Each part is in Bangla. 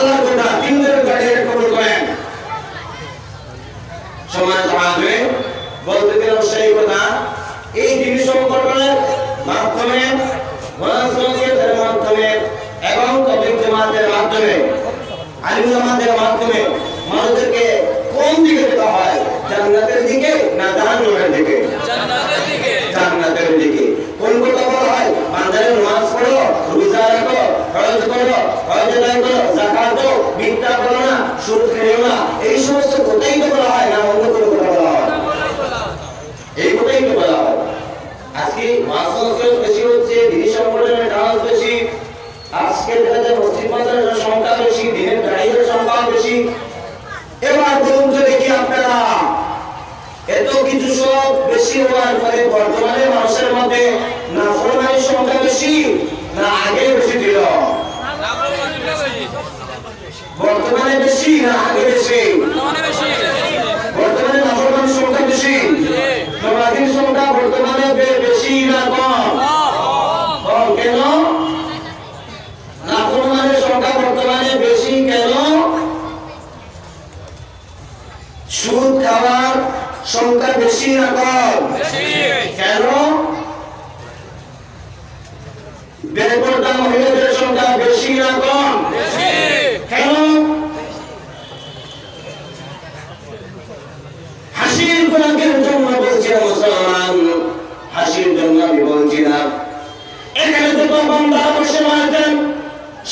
আল্লাহর কথা তিনজনের কাছে কবুল করেন। সমাজ হাজরে বলতে গেলে সেই কথা এই টিভি সংগঠনের মাধ্যমে ওয়াজের মাধ্যমে এবং তাবলীগ জামাতের মাধ্যমে আলিম জামাতের মাধ্যমে মানুষকে কোন দিকে যেতে হয়, জান্নাতের দিকে না জাহান্নামের দিকে? জান্নাতের দিকে। জান্নাতের দিকে। কোন কথা বলা হয়? বান্দারে নামাজ পড়ো, রোজা রাখো, হজ করো, হজ আদায় করো, যাকাত দাও, মিথ্যা বলো না, সুদ খেও না, এই সমস্ত কথাই তো বলা হয় না অন্য কোনো কথা বলা হয়? এই কথাই তো বলা হয়। আজকে মাসওয়াসের বেশি হচ্ছে, দিনী সংগঠনের কাজ বেশি, আজকে দেখা যায় মসজিদ মাদ্রাসার সংখ্যা বেশি, দিনের দাঁড়িয়ে সংখ্যা বেশি। এবার বলুন তো দেখি আপনারা, এত কিছু সব বেশি হওয়ার পরে বর্তমানে মানুষের মধ্যে নাফরমানির সংখ্যা বেশি না আগে বেশি ছিল? বর্তমানে বেশি না আগে বেশি? বর্তমানে নাফরমানির সংখ্যা বেশি। নামাজের সংখ্যা বর্তমানে বেশি না কম? কম। কেন? নাফরমানির সংখ্যা বর্তমানে বেশি কেন? সুদ খাওয়ার সংখ্যা বেশি না কম? কেন? বেপরদা মহিলাদের সংখ্যা বেশি না কম? কেন? হাসির গোলাপের জন্য বলছি না মুসলমান, হাসির জন্য আমি বলছি না। এখানে যত বান্দা বসে আছেন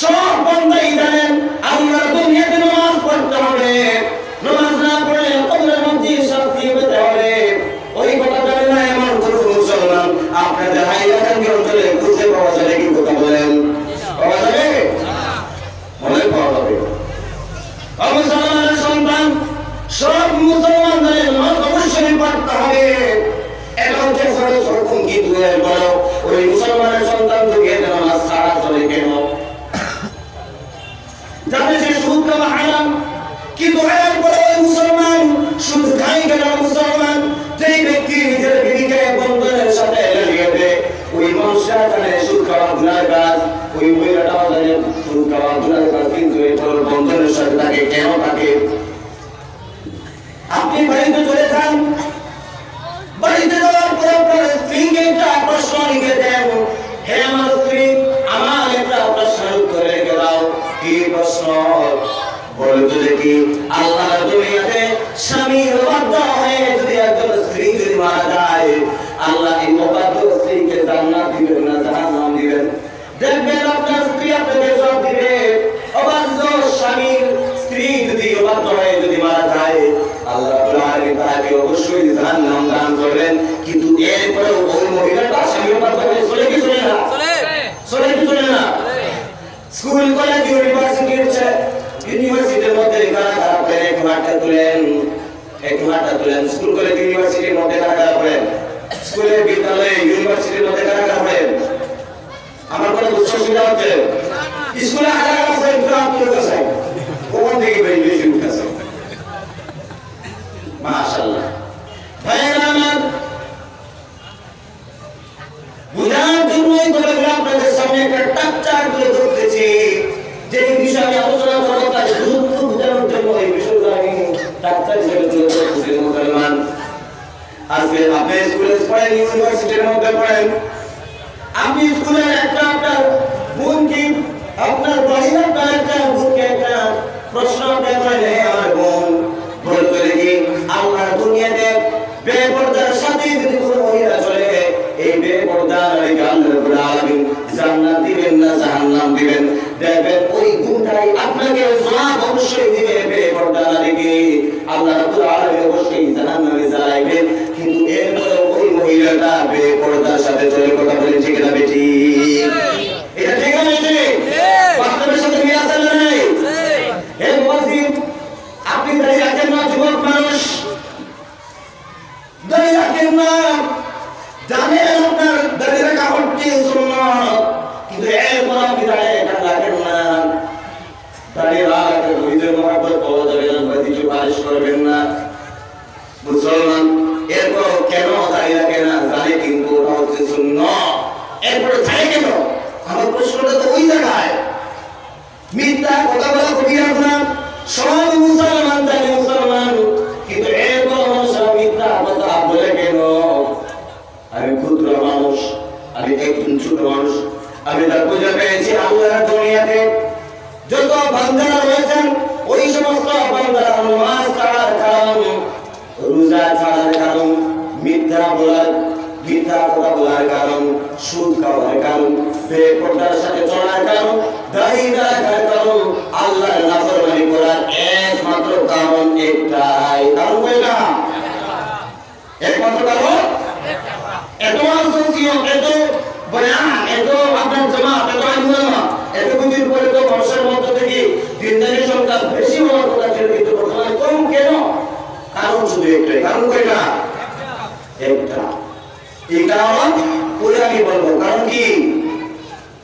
সব বান্দাই জানেন আমরা দুনিয়াতে নামাজ পড়তে হবে, নামাজ না পড়লে কবরের মধ্যে শাস্তি পেতে হবে। ওই কথা জানে না এমন কোন মুসলমান আপনাদের হাইলাকান্দি অঞ্চলে খুঁজে পাওয়া যাবে কি? কথা বলেন, পাওয়া যাবে? মনে পাওয়া যাবে। মুসলমানের সন্তান সব মুসলমান জানে নামাজ অবশ্যই পড়তে হবে। এখন যে ফরজ হুকুম কি তুই বলো, ওই মুসলমানের সন্তান যদি নামাজ ছাড়া চলে কেন? যাতে সে সুদ খাওয়া হারাম, কিন্তু এরপরে ওই মুসলমান সুদ খায় কেন? মুসলমান যেই ব্যক্তি নিজের বিবিকে বন্ধনের সাথে লাগিয়ে দেয়, ওই মানুষটা জানে সুদ খাওয়া গুনার কাজ, ওই মহিলাটাও জানে সুদ খাওয়া গুনার কাজ, কিন্তু এরপর বন্ধনের সাথে তাকে কেন থাকে? আপনি বাড়িতে চলে যান, বাড়িতে যাওয়ার পরে আপনার স্ত্রীকে একটা প্রশ্ন লিখে দেন, হে আমার স্ত্রী, আমার একটা প্রশ্নের উত্তর রেখে দাও। কি প্রশ্ন? বলে তো দেখি, আল্লাহ দুনিয়াতে স্বামীর অবাধ্য হয়ে যদি একজন স্ত্রী যদি মারা যায়, আল্লাহ এই অবাধ্য স্ত্রীকে জান্নাত দিবেন না জাহান্নাম দিবেন? দেখবেন আপনার স্ত্রী আপনাকে জবাব দিবে, অবাধ্য স্বামীর স্ত্রী যদি অবাধ্য হয়ে যদি মারা যায়, আল্লাহ রাব্বুল আলামিন তাকে অবশ্যই জাহান্নাম দান করবেন। কিন্তু এরপরেও ওই মহিলাটা স্বামীর অবাধ্য হয়ে চলে কি চলে না? চলে কি চলে না? স্কুল কলেজ ইউনিভার্সিটির মধ্যে কারা কারা করেন? একটু হাতটা তুলেন। স্কুল কলেজ ইউনিভার্সিটির মধ্যে কারা কারা করেন? স্কুলে বিদ্যালয়ে ইউনিভার্সিটির মধ্যে কারা কারা করেন? আমার কোনো অসুবিধা হচ্ছে? স্কুলে কারা কারা করেন? কোন দিকে বেশি উঠেছে? মাশাআল্লাহ। ভাইরা আমার, বুঝার জন্যই তবে আপনাদের সামনে একটা টাকচার তুলে ধরতেছি। যে বিষয় আমি আলোচনা করবো তার গুরুত্ব বোঝানোর জন্য এই বিষয়টা আমি টাকচার হিসেবে তুলে ধরতেছি। মুসলমান, আজকে আপনি স্কুলে পড়েন, ইউনিভার্সিটির মধ্যে পড়েন, আপনি স্কুলের একটা আপনার বোনকে, আপনার বাড়ির আপনার একটা বোনকে একটা প্রশ্ন করেন, হে আমার বোন, বলতে দেখি আল্লাহ দুনিয়াতে বেপরদার সাথে যদি কোনো মহিলা চলে, এই বেপরদার আল্লাহ রাব্বুল আলামিন জান্নাত দিবেন না জাহান্নাম দিবেন? দেখবেন ওই গুণটাই আপনাকে জবাব অবশ্যই দিবে। বেপরদা নারীকে আল্লাহ রাব্বুল আলামিন অবশ্যই জাহান্নামে জ্বালাইবেন, কিন্তু এরপরে ওই মহিলাটা বেপরদার সাথে চলে। কথা বলেন ঠিক না বেটি? এটা ঠিক না বেটি? বাস্তবের সাথে মিল আছে না নাই? হে মুয়াজ্জিন, আপনি দাঁড়িয়ে রাখেন না? যুবক মানুষ দাঁড়িয়ে রাখেন না, জানেন আপনার দাঁড়িয়ে রাখা হচ্ছে সুন্নাত, কিন্তু এরপর আপনি দাঁড়িয়ে রাখেন না। দাঁড়িয়ে রাখেন, নিজের মহব্বত পাওয়া যাবে না, কিছু বারিশ করবেন না। মুসলমান এরপর কেন দাঁড়িয়ে রাখেন না? জানে কিন্তু ওটা হচ্ছে সুন্নাত, এরপরে ছাড়ে কেন? আমার প্রশ্নটা তো ওই জায়গায়। মিথ্যা কথা বলা কবিরা গুনাহ। সব মুসলমান জানে মুসলমান, কিন্তু এত মানুষ মিথ্যা কথা বলে কেন? আমি ক্ষুদ্র মানুষ, আমি একজন ছোট মানুষ, আমি তার খুঁজে পেয়েছি আল্লাহর দুনিয়াতে যত বান্দারা রয়েছেন ওই সমস্ত বান্দারা নামাজ ছাড়ার কারণ, রোজা ছাড়ার কারণ, মিথ্যা কথা বলার কারণ, সুদ খাওয়ার কারণ, বেপরদার সাথে চলার কারণ, দাড়ি রাখার কারণ, আল্লাহর নাফরমানি করার একমাত্র কারণ একটাই। কারণ কয়টা? একমাত্র কারণ এত আসোসিয়েশন, এত বয়ান, এত আপনার জামাত, এত আন্দোলন, এত কিছুর পরে তো মানুষের মধ্য থেকে দিনদারির সংখ্যা বেশি হওয়ার কথা ছিল, কিন্তু বর্তমানে কম কেন? কারণ শুধু একটাই। কারণ কয়টা? একটা। এই কারণ পরে আমি বলবো। কারণ কি?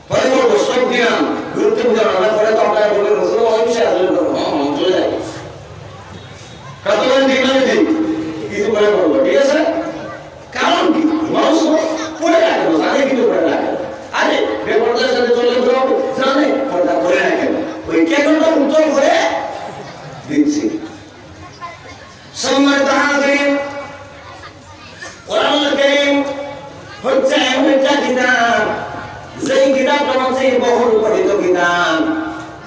পরে বলবো, সব দিলাম গুরুত্বপূর্ণ না, পরে তো আপনারা বলবেন রসুল অহিংসা আসলে চলে যায়। কত বলেন ঠিক না? কিছু পরে বলবো, ঠিক আছে? কারণ কি? মানুষ পড়ে রাখে না, জানে কিন্তু পড়ে রাখে। আরে বেপরদার সাথে চলে যাবো, জানে পর্দা পড়ে রাখে না, ওই কেটনটা উজ্জ্বল করে দিচ্ছি। সম্মানিত হাজিরিন, কোরআনুল কারীম হচ্ছে এমন একটা কিতাব, যেই কিতাবটা হচ্ছে বহুল পঠিত কিতাব।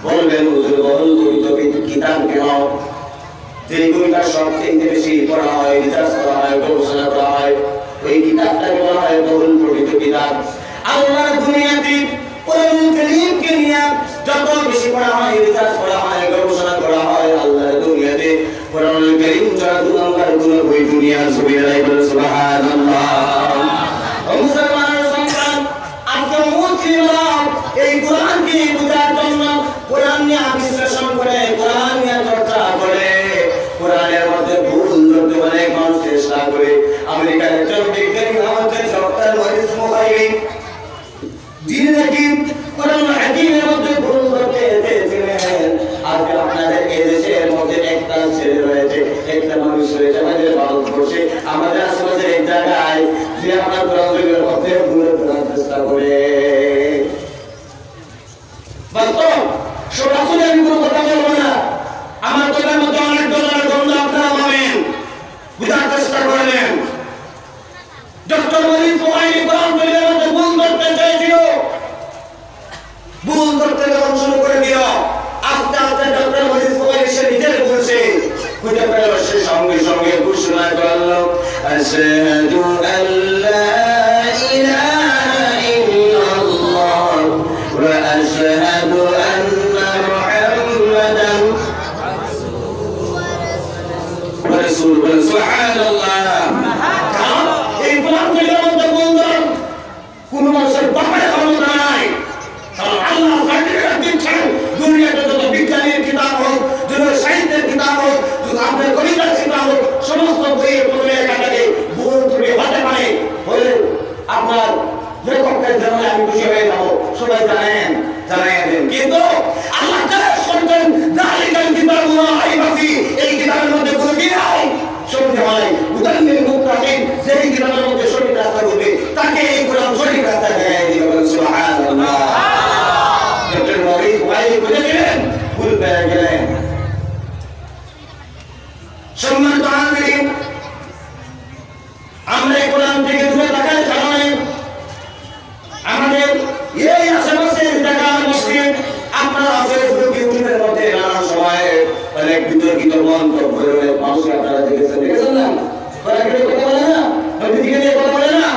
বলবেন হুজুর বহুল পঠিত কিতাব কেন? যে বইটা সবচেয়ে বেশি পড়া হয়, রিসার্চ করা হয়, গবেষণা করা হয়, ওই কিতাবটাকে বলা হয় বহুল পঠিত কিতাব। আল্লাহর দুনিয়াতে কোরআনুল কারীমকে নিয়ে যত বেশি পড়া হয়, রিসার্চ করা হয়, গবেষণা করা হয়, আল্লাহর দুনিয়াতে কোরআনুল কারীম ছাড়া দু নম্বর কোনো বই দুনিয়ার জমিনে নাই। বলে সুবহানাল্লাহ। মুসলমানের সন্তান, আজকে মুসলিমরা এই কোরআনকে বোঝার জন্য কোরআন নিয়ে বিশ্লেষণ করে, কোরআন নিয়ে চর্চা করে, কোরআনের মধ্যে ভুল ধরতে অনেক মানুষ চেষ্টা করে। আমেরিকার একজন বিজ্ঞানী আমাদের ডক্টর মরিস মোবাইলি, যিনি নাকি কোরআন হাকিমের মধ্যে ভুল ধরতে চেয়েছিলেন। আজকে আপনাদের এই দেশের মধ্যে একটা ছেলে রয়েছে, একটা মানুষ রয়েছে আমাদের ভারতবর্ষে, আমাদের আশেপাশে এক জায়গায়, যে আপনার কোরআনের মধ্যে ভুল ধরার চেষ্টা করে। বাস্তব সরাসরি আমি কোনো কথা বলবো না, আমার কথার মধ্যে অনেক ধরনের গন্ধ আপনারা পাবেন, বুঝার চেষ্টা করবেন। ডক্টর মরিস মোবাইলি কোরআন শরীফের মধ্যে ভুল ধরতে চেয়েছিল, ভুল ধরতে যখন শুরু করে দিল, আস্তে আস্তে ডক্টর মরিস মোবাইলি সে নিজের বলছে, খুঁজে পেল, সে সঙ্গে সঙ্গে ঘোষণা করল, আশহাদু আল্লা ইলাহা ইল্লাল্লাহ ওয়া আশহাদু আন্না মুহাম্মাদান রাসূলুল্লাহ। সুবহানাল্লাহ। কারণ এই কোরআন শরীফের মধ্যে বলতেন কোন মানুষের ব্যাপারে ক্ষমতা নাই। কারণ আল্লাহ সার্টিফিকেট দিচ্ছেন, দুনিয়াতে যত বিজ্ঞানের কিতাব হোক, যত সাহিত্যের কিতাব হোক, যত আপনার কবিতার কিতাব হোক, সমস্ত বইয়ের প্রথমে একাটাকে ভুল ত্রুটি হতে পারে। হলে আপনার লেখকের জন্য আমি খুশি হয়ে যাবো, সবাই জানেন, জানাই দেন। কিন্তু আল্লাহ তাআলা বলেন, যালিকাল কিতাবুল্লাহ রাইবা ফীহি, এই কিতাবের মধ্যে কোনো কি নাই, সত্যি হয়। উদাহরণের মুত্তাকিন, যেই কিতাবের মধ্যে সঠিক রাস্তা করবে, তাকে এই কোরআন সঠিক রাস্তা দেখায় দিবে। বলেন সুবহানাল্লাহ। ডক্টর মরিস মোবাইলি বুঝেছিলেন, ভুল পেয়ে গেলেন। সম্মানিত হাজিরিন, আমরা এই কোরআন থেকে দূরে থাকার কারণে আমাদের এই আশেপাশের জায়গার মসজিদ, আপনারা ফেসবুক ইউটিউবের মধ্যে নানা সময় অনেক বিতর্কিত মন্তব্য করে মানুষ আপনারা দেখেছেন না? কথা বলে না, নবীকে নিয়ে কথা বলে না,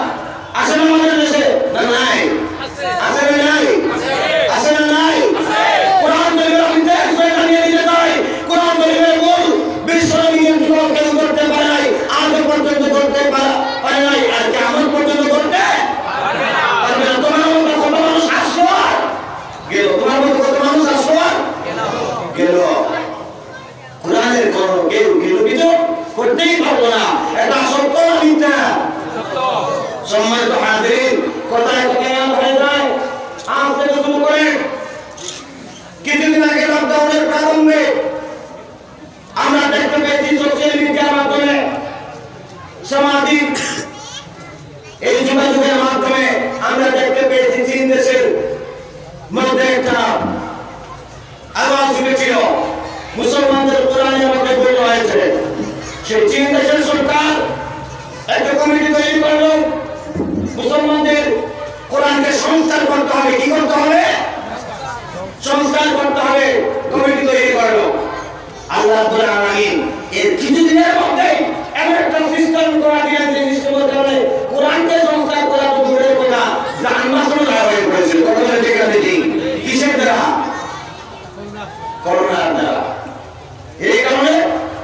আসে না আমাদের দেশে? না নাই? আসে না নাই? আসে না নাই? কোরআন শরীফের আমি দেশ করে জানিয়ে দিতে চাই, কোরআন শরীফের মূল বিশ্ব নিয়ম কেউ করতে পারে নাই, আজ পর্যন্ত করতে পারে নাই, আর কিয়ামত পর্যন্ত করতে পারবে না। তোমার মতো কত মানুষ আসলো আর গেল, তোমার মতো কত মানুষ আসলো আর গেল। কোরআনের কোন কেউ কিছু করতেই পারবো না। এটা সত্য না মিথ্যা? সম্মানিত হাজিরিন, কথায় কথায় হয়ে যায়, আজ থেকে শুরু করে কিছুদিন আগে লকডাউনের প্রারম্ভে আমরা দেখতে পেয়েছি সোশ্যাল মিডিয়ার মাধ্যমে, সামাজিক এই যোগাযোগের মাধ্যমে আমরা দেখতে পেয়েছি চীন দেশের মধ্যে একটা আওয়াজ হয়েছিল, মুসলমানদের কোরআনের মধ্যে বলা হয়েছে। সেই চীন দেশের সরকার একটা কমিটি তৈরি করলো, মুসলমানদের কোরআনকে সংস্কার করতে হবে। কি করতে হবে? সংস্কার করতে হবে। কমিটি তৈরি করলো। আল্লাহ রাব্বুল আলামিন এর কিছুদিনের মধ্যে এমন একটা সিস্টেম করা দিলেন, যে সিস্টেমের কারণে কোরআনকে সংস্কার করা তো দূরের কথা, জান বাঁচানো হয়ে পড়েছিল। কথা ঠিক আছে? ঠিক। কিসের দ্বারা? করোনার দ্বারা। এই কারণে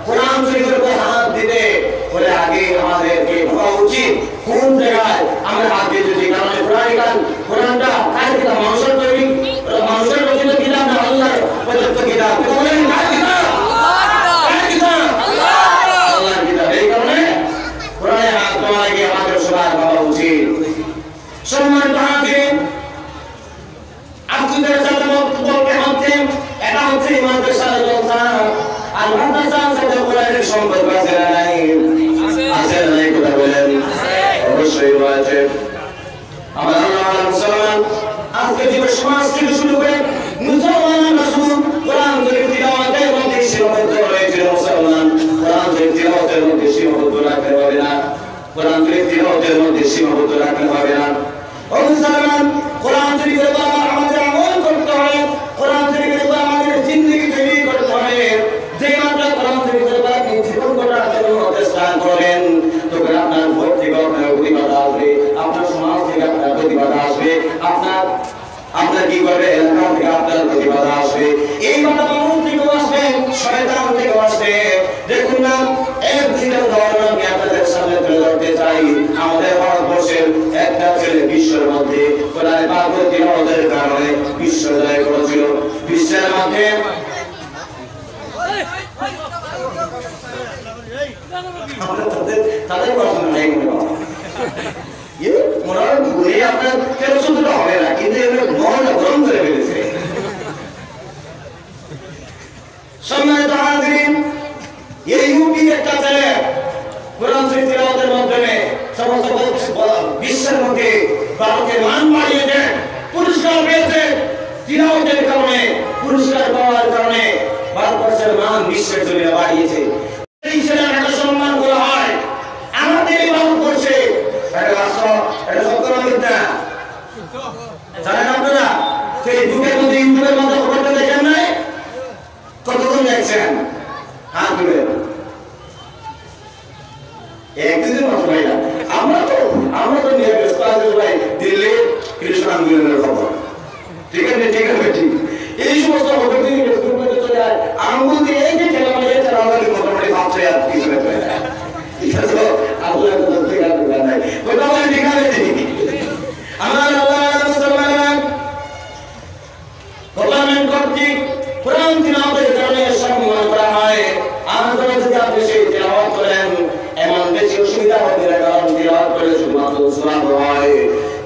কোরআন শরীফের উপর হাত দিতে বলে আগে আমাদেরকে ভাবা উচিত কোন জায়গায় আমরা হাত দিতেছি। কারণ কোরআনটা কার কিতাব? মানুষের তৈরি, মানুষের রচিত কিতাব না আল্লাহর প্রদত্ত কিতাব? বলেন কার কিতাব? কার কিতাব? আল্লাহর কিতাব। এই কারণে কোরআনে হাত দেওয়ার আগে আমাদের সবার ভাবা উচিত। সম্মানিত হাজিরিন, আপনাদের সাথে বলতে হচ্ছে এটা হচ্ছে মাদ্রাসার জলসা। আর মাদ্রাসার সাথে কোরআনের সম্পর্ক আছে না নাই? আছে না নাই? কথা বলেন। অবশ্যই আছে। আমার আল্লাহ মুসলমান আজকে যে সমাজ থেকে শুরু করে মুসলমানরা শুধু কোরআন শরীফ তিলাওয়াতের মধ্যে সীমাবদ্ধ হয়েছিল। মুসলমান কোরআন শরীফ তিলাওয়াতের মধ্যে সীমাবদ্ধ রাখতে হবে না। কোরআন শরীফ তিলাওয়াতের মধ্যে সীমাবদ্ধ রাখতে হবে না। ও মুসলমান, কোরআন শরীফের উপর আমাদের আমল করতে হবে। কোরআন শরীফের উপর আমাদের জিন্দেগি তৈরি করতে হবে। যে মাত্র কোরআন শরীফের উপর আপনি জীবন গড়ার জন্য চেষ্টা করবেন, তখন আপনার ভোট থেকে আপনার প্রতিবাদ আসবে, আপনার সমাজ থেকে আপনার প্রতিবাদ আসবে, আপনার কি করবে এলাকা থেকে আপনার প্রতিবাদ আসবে। এই কথা মানুষ থেকে আসবে, শয়তান থেকে আসবে। দেখুন না, এক দুইটা উদাহরণ আমি আপনাদের সামনে তুলে ধরতে চাই। আমাদের ভারতবর্ষের একটা ছেলে বিশ্বের মধ্যে কোরআন পাকের তিলাওয়াতের কারণে বিশ্ব জয় করেছিল। বিশ্বের মধ্যে তাদের পছন্দ নেই আপনার কেন শুধুটা হবে না, কিন্তু মনটা গরম করে ফেলেছে। সম্মানিত হাজিরিন, এই ইউপি একটা ছেলে কোরআন শরীফ তিলাওয়াতের মাধ্যমে সমস্ত বিশ্বের মধ্যে ভারতের মান বাড়িয়েছে, পুরস্কার পেয়েছে। তিলাওয়াতের কারণে, পুরস্কার পাওয়ার কারণে ভারতবর্ষের মান বিশ্বের জন্য বাড়িয়েছে। এই ছেলের একটা সম্মান করা হয় আমাদের এই ভারতবর্ষে। এটা বাস্তব, এটা সত্য না মিথ্যা? জানেন আপনারা? ফেসবুকের মধ্যে, ইউটিউবের মধ্যে খবরটা দেখেন নাই? কতক্ষণ দেখছেন? হাত তুলেন। একদিনের মতো ভাই না। আমরা তো নিয়ে ব্যস্ত আছি ভাই, দিল্লি কৃষ্ণ আন্দোলনের খবর। ঠিক আছে? ঠিক আছে, ঠিক। এই সমস্ত খবর যদি ফেসবুক মধ্যে চলে যায়, আঙ্গুল দিয়ে এই যে ঠেলা মারিয়ে ঠেলা মারি মোটামুটি ভাবছে আর কিছু ব্যাপার না। এটা তো আল্লাহ ঠিক আছে নাই, ওটা বলে ঠিক আছে। ঠিক আমার আল্লাহ মুসলমান গভর্নমেন্ট কর্তৃক কোরআন তিলাওয়াতের কারণে সম্মান করা হয়। আমরা যদি আপনি সেই তিলাওয়াত করেন, এমন বেশি অসুবিধা হবে না, কারণ তিলাওয়াত করে শুধুমাত্র শোনানো হয়।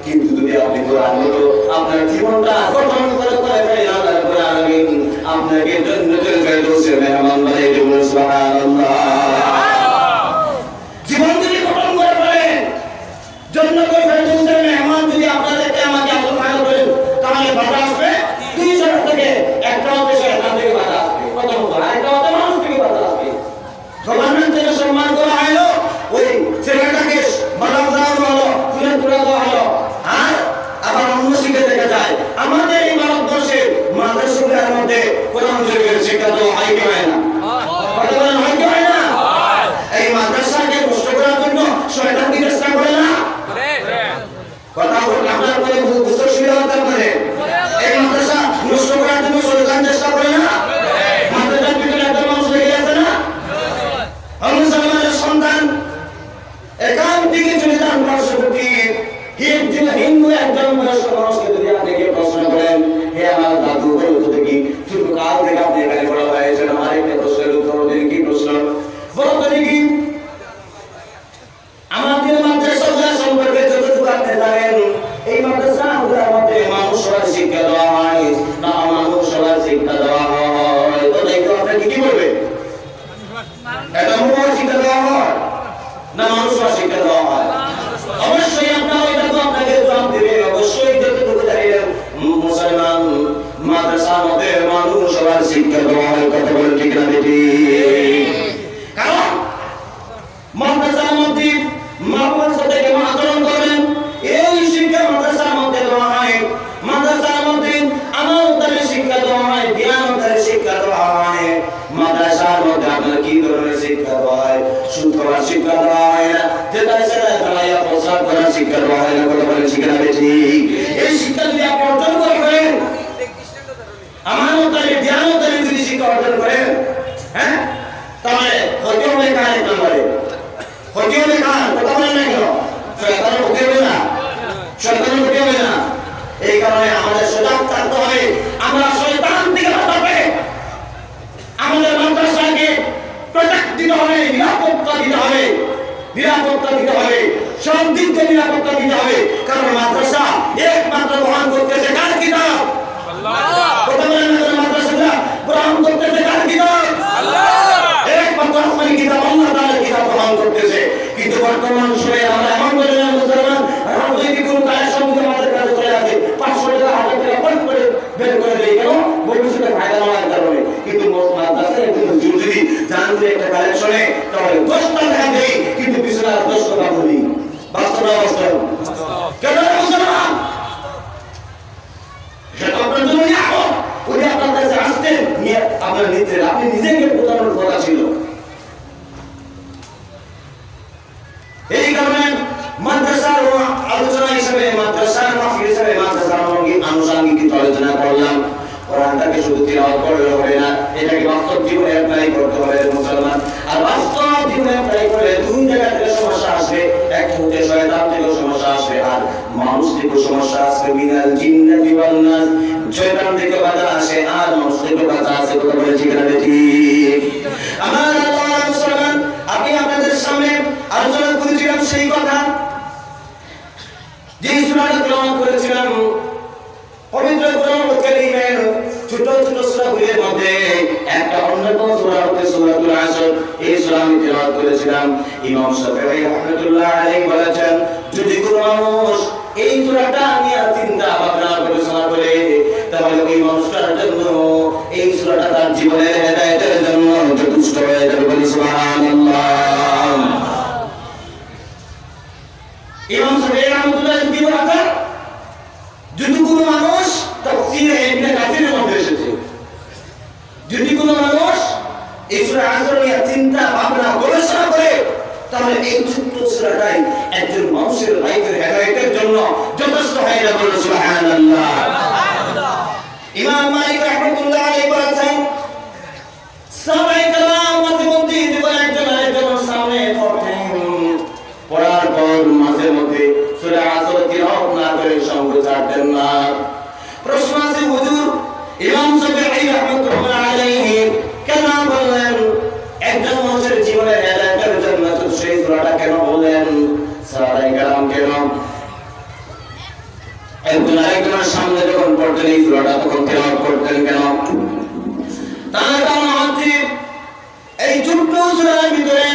কিন্তু যদি আপনি কোরআন মতো আপনার জীবনটা গঠন করে ফেলেন, আল্লাহ রাব্বুল আলামিন আপনাকে জান্নাতুল ফেরদৌসের মেহমান বানিয়ে দেবেন। সুবহানাল্লাহ। জীবন যদি গঠন করে ফেলেন, জান্নাতুল ফেরদৌসের মেহমান যদি আপনাদেরকে আমাকে আল্লাহ করেন, তাহলে বাধা আসবে দুই জায়গা থেকে। একটা হতে শয়তান থেকে বাধা আসবে, প্রথমত। আরেকটা হতে মানুষ থেকে বাধা আসবে। গভর্নমেন্ট থেকে সম্মান করা হলো, ওই ছেলেটাকে বাধা দেওয়া হলো, তুলে দেওয়া হলো। আর আবার অন্য শিক্ষা দেখা যায় আমাদের এই ভারতবর্ষে মাদ্রাসাগুলোর মধ্যে কোরআন শরীফের শিক্ষা দেওয়া হয় কি হয় না? কথা বলেন, হয় কি হয় না? এই মাদ্রাসাকে নষ্ট করার জন্য শয়তান কি চেষ্টা করে না? কথা আপনার বলে বুঝতে অসুবিধা হতে পারে। এই মাদ্রাসা নষ্ট করার জন্য শয়তান চেষ্টা করে না? মাদ্রাসার ভিতরে একটা মানুষ লেগে আছে না? মুসলমানের সন্তান এখান থেকে চলে যান পার্শ্ববর্তী হিন্দু একজন বয়স্ক মানুষকে যদি আপনি কেউ প্রশ্ন করেন, হে আমার দাদু বলতো দেখি শুধু কাল থেকে আপনি এখানে পড়া হয়েছে, আমার একটা প্রশ্নের উত্তর দিন। কি প্রশ্ন বলতো দেখি? আমাদের মাদ্রাসা সম্পর্কে যতটুকু আপনি জানেন, এই মাদ্রাসাগুলোর মধ্যে মানুষ সবার শিক্ষা দেওয়া হয় না মানুষ সবার শিক্ষা দেওয়া হয়? তো দেখো আপনাকে কি বলবে? এটা মোবাইল শিক্ষা দেওয়া হয় না মানুষ সবার শিক্ষা দেওয়া হয়? অবশ্যই আপনার এটা তো আপনাকে জবাব দেবে। অবশ্যই যতটুকু জানেন মুসলমান মাদ্রাসার মধ্যে মানুষ সবার শিক্ষা দেওয়া দেওয়া হয়, কথা বলেন ঠিক না বেটি? কারণ মাদ্রাসার মধ্যে মা-বাবার সাথে কেমন আচরণ করবেন এই শিক্ষা মাদ্রাসার মধ্যে দেওয়া হয়। মাদ্রাসার মধ্যে আমানতের শিক্ষা দেওয়া হয়, দিয়ানতের শিক্ষা দেওয়া হয়। মাদ্রাসার মধ্যে আপনার কি ধরনের শিক্ষা দেওয়া হয়? সুদ করার শিক্ষা দেওয়া হয় না, যেটা সেটা দাঁড়াইয়া প্রচার করার শিক্ষা দেওয়া হয় না, কথা বলেন ঠিক না বেটি? এই শিক্ষা যদি আপনি অর্জন করেন, আমানতের দিয়ানতের যদি শিক্ষা অর্জন করেন, হ্যাঁ, তাহলে ক্ষতি হবে কার? এক নম্বরে ক্ষতি হবে কার? কথা বলেন না কেন? শয়তানের ক্ষতি হবে না, শয়তানের ক্ষতি হবে না। এই কারণে আমাদের সজাগ থাকতে হবে, আমরা শয়তান থেকে বাঁচাতে আমাদের মাদ্রাসাকে প্রোটেক্ট দিতে হবে, নিরাপত্তা দিতে হবে, নিরাপত্তা দিতে হবে, সব দিক থেকে নিরাপত্তা দিতে হবে। কারণ মাদ্রাসা একমাত্র বহন করতেছে কার কিতাব? আল্লাহ। কথা বলেন না কেন? মাদ্রাসাটা গ্রহণ করতেছে কার কিতাব? আল্লাহ। একমাত্র আসমানি কিতাব আল্লাহ তাআলার কিতাব গ্রহণ করতেছে। কিন্তু বর্তমান সময়ে আমরা এমন করে মুসলমান রাজনৈতিক কোনো কাজের সঙ্গে আমাদের কাছে চলে আসে, 500 টাকা 1000 টাকা পয়েন্ট করে বের করে দেয়, কেন? ভবিষ্যতে ফায়দা নেওয়ার কারণে। কিন্তু মাদ্রাসায় একজন হুজুর যদি জানুয়ারি একটা কালেকশনে তাহলে 10টা টাকা দেয়, কিন্তু পিছনে আর 10 টাকা বলি। বাস্তব অবস্থা কেন মুসলমান? সেটা আপনার জন্য নিয়ামত। উনি আপনার কাছে আসতেন, নিয়ে আপনার নিতেন, আপনি নিজেকে প্রতারণার কথা ছিল। এই কারণে মাদ্রাসার আলোচনা হিসেবে, মাদ্রাসার মাহফিল হিসেবে মাদ্রাসার আনুষঙ্গিক কিছু আলোচনা করলাম। কোরআনটাকে শুধু তিলাওয়াত করলে হবে না, এটাকে বাস্তব জীবনে অ্যাপ্লাই করতে হবে মুসলমান। আর বাস্তব জীবনে অ্যাপ্লাই করলে দুই জায়গা থেকে সমস্যা আসবে, এক হতে শয়তান থেকে সমস্যা আসবে, আর মানুষ থেকে সমস্যা আসবে। মিনাল জিন্নাতি ওয়ান নাস, শয়তান থেকে বাধা আসে আর মানুষ থেকে বাধা আসে, কথা বলে ঠিক না ঠিক? আমার আল্লাহ মুসলমান, আমি আপনাদের সামনে আলোচনা করেছিলাম সেই কথা, যে সূরাটা তেলাওয়াত করেছিলাম পবিত্র কোরআনুল কারীমের ছোট ছোট সূরাগুলোর মধ্যে একটা অন্যতম সূরা হচ্ছে সূরাতুল আসর। এই সূরা আমি তেলাওয়াত করেছিলাম। ইমাম শাফিঈ রাহমাতুল্লাহ আলাইহি বলেছেন, যদি কোনো মানুষ এই সূরাটা নিয়ে চিন্তা ভাবনা গবেষণা করে, তাহলে ওই মানুষটার জন্য এই সূরাটা তার জীবনের হেদায়েতের জন্য যথেষ্ট হয়ে যাবে। বলি সুবহানাল্লাহ। ইমাম শাফিঈ রাহমাতুল্লাহ কি বলেছেন? যদি কোনো মানুষ তাফসীরে ইবনে কাসিরের মধ্যে এসেছে, যদি কোনো মানুষ এই সূরা আসর নিয়ে চিন্তা ভাবনা গবেষণা করে, তাহলে এই ছোট্ট সূরাটাই একজন মানুষের লাইফের হেদায়েতের জন্য যথেষ্ট হয়ে যাবে। সুবহানাল্লাহ। ইমাম মালিক রাহমাতুল্লাহ আলাইহি বলেছেন, সাহাবায়ে কেরাম মাঝে মধ্যে যখন একজন আরেকজনের সামনে পড়তেন, পড়ার পর মাঝে মধ্যে সূরা আসর তিলাওয়াত না করে সঙ্গে ছাড়তেন না। প্রশ্ন আছে, হুজুর ইমাম শাফিঈ রাহমাতুল্লাহ আলাইহি কেন বললেন একজন মানুষের জীবনের হেদায়েতের জন্য সেই সূরাটা কেন বললেন? সাহাবায়ে কেরাম কেন একজন আরেকজনের সামনে যখন পড়তেন এই সূরাটা তখন তেলাওয়াত করতেন কেন? তার কারণ হচ্ছে এই ছোট্ট সূরার ভিতরে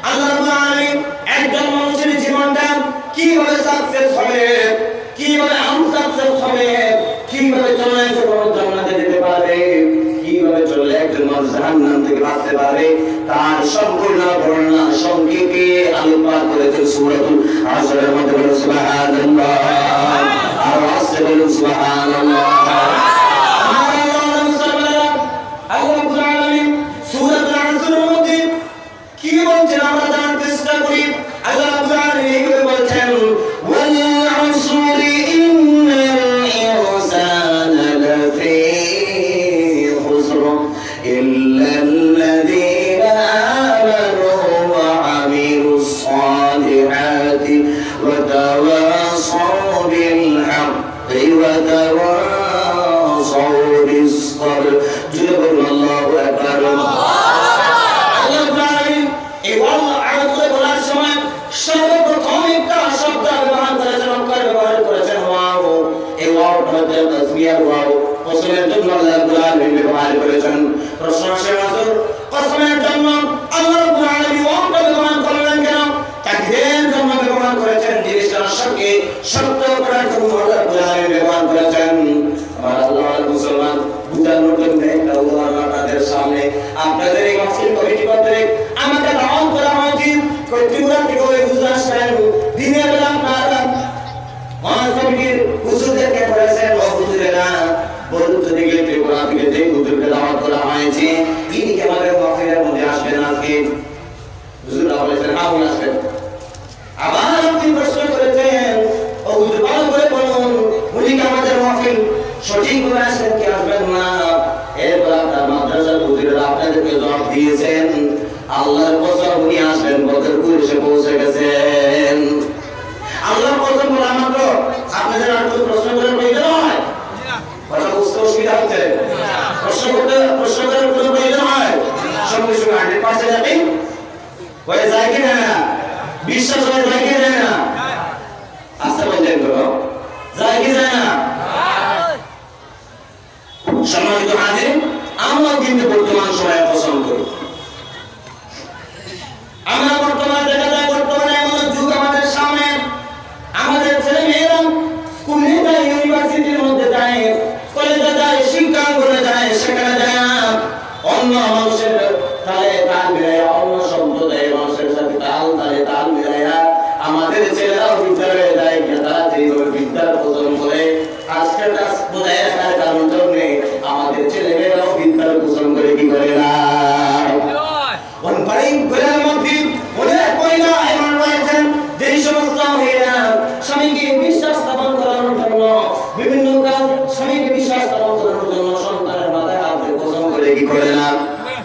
আল্লাহ রাব্বুল আলামিন একজন মানুষের জীবনটা কিভাবে সাকসেস হবে, কিভাবে আনসাকসেস হবে, কিভাবে চললে একজন জান্নাতে যেতে পারে, কিভাবে চললে একজন মানুষ জাহান্নাম থেকে বাঁচতে পারে, তার সম্পূর্ণ বর্ণনা সংক্ষেপে আলোকপাত করেছেন সূরাতুল আসরের মধ্যে। বলুন সুবহানাল্লাহ। আর আসতে বলুন সুবহানাল্লাহ। আল্লাহ রাব্বুল আলামিন সূরাতুল আসরের মধ্যে কি বলছেন আমরা জানার চেষ্টা করি। আল্লাহ রাব্বুল আলামিন এইভাবে বলছেন, ওয়াল আসরি ইন্নাল ইনসানা লাফি খুসর ইল্লাল্লাযীনা আমানু ওয়া আমিলুস সালিহাতি ওয়া তাওয়াসাউ বিল হাক্কি ওয়া তাওয়াসাউ বিস sabr। জুড়ে বলুন আল্লাহু আকবার। সর্বপ্রথম একটা শব্দ ব্যবহার করেছেন, অক্ষর ব্যবহার করেছেন ওয়াও। এই ওয়াওটা হচ্ছে তাসমিয়ার ওয়াও, কসমের জন্য আল্লাহ রাব্বুল আলামিন ব্যবহার করেছেন। প্রশ্ন আসে, কসমের সামনে আপনাদের এই মাহফিল কমিটি কর্তৃক আমাকে দাওয়াত করা হয়েছে ত্রিপুরা থেকে ওই হুজুর আসেন দিনের বেলা আপনারা মাহফিল কমিটির হুজুরদেরকে বলেছেন ও হুজুরেরা বলুন তো দেখি ত্রিপুরা থেকে যে হুজুরকে দাওয়াত করা হয়েছে ইনি কি আমাদের মাহফিলের মধ্যে আসবেন আজকে? হুজুররা বলেছেন আপনি আসবেন। আবার আপনি প্রশ্ন করেছেন ও হুজুর ভালো করে বলুন উনি কি আমাদের মাহফিল সঠিকভাবে আসবেন কি আসবেন না? এরপর আপনার মাদ্রাসার হুজুরেরা আপনাদেরকে জবাব দিয়েছেন আল্লাহর কসম উনি আসবেন, বদরপুর এসে পৌঁছে গেছেন। আল্লাহর কসম বলা মাত্র আপনাদের আর কোনো প্রশ্ন করার প্রয়োজন হয়? কথা বুঝতে অসুবিধা হচ্ছে? প্রশ্ন করার কোনো প্রয়োজন হয়? সঙ্গে সঙ্গে 100% আপনি হয়ে যায় কি না? বিশ্বাস হয়ে যায় কি না? আচ্ছা বলছেন তো যায় কি যায় না? সম্মানিত হাজির, আমরা কিন্তু বর্তমান সময়ে পছন্দ করি। আমরা বর্তমানে দেখা যায় বর্তমানে এমন যুগ আমাদের সামনে, আমাদের ছেলে মেয়েরা স্কুলে যায়, ইউনিভার্সিটির মধ্যে যায়, কলেজে যায়, শিক্ষাঙ্গনে যায়, সেখানে যায় অন্য মানুষের তালে তাল মিলাইয়া, অন্য সম্প্রদায়ের মানুষের সাথে তাল মিলাইয়া আমাদের ছেলেরাও বিদ্যালয়ে যায়। তারা যেভাবে বিদ্যার পোষণ করে আজকের কাজ বোঝায় রাখার কারণ জন্যে আমাদের ছেলে মেয়েরাও বিদ্যার পোষণ করে কি করে না। স্বামীকে বিশ্বাস স্থাপন করানোর জন্য বিভিন্ন কাজ, স্বামীকে বিশ্বাস স্থাপন করানোর জন্য সন্তানের মাথায় হাত দিয়ে কসম করে কি করে না,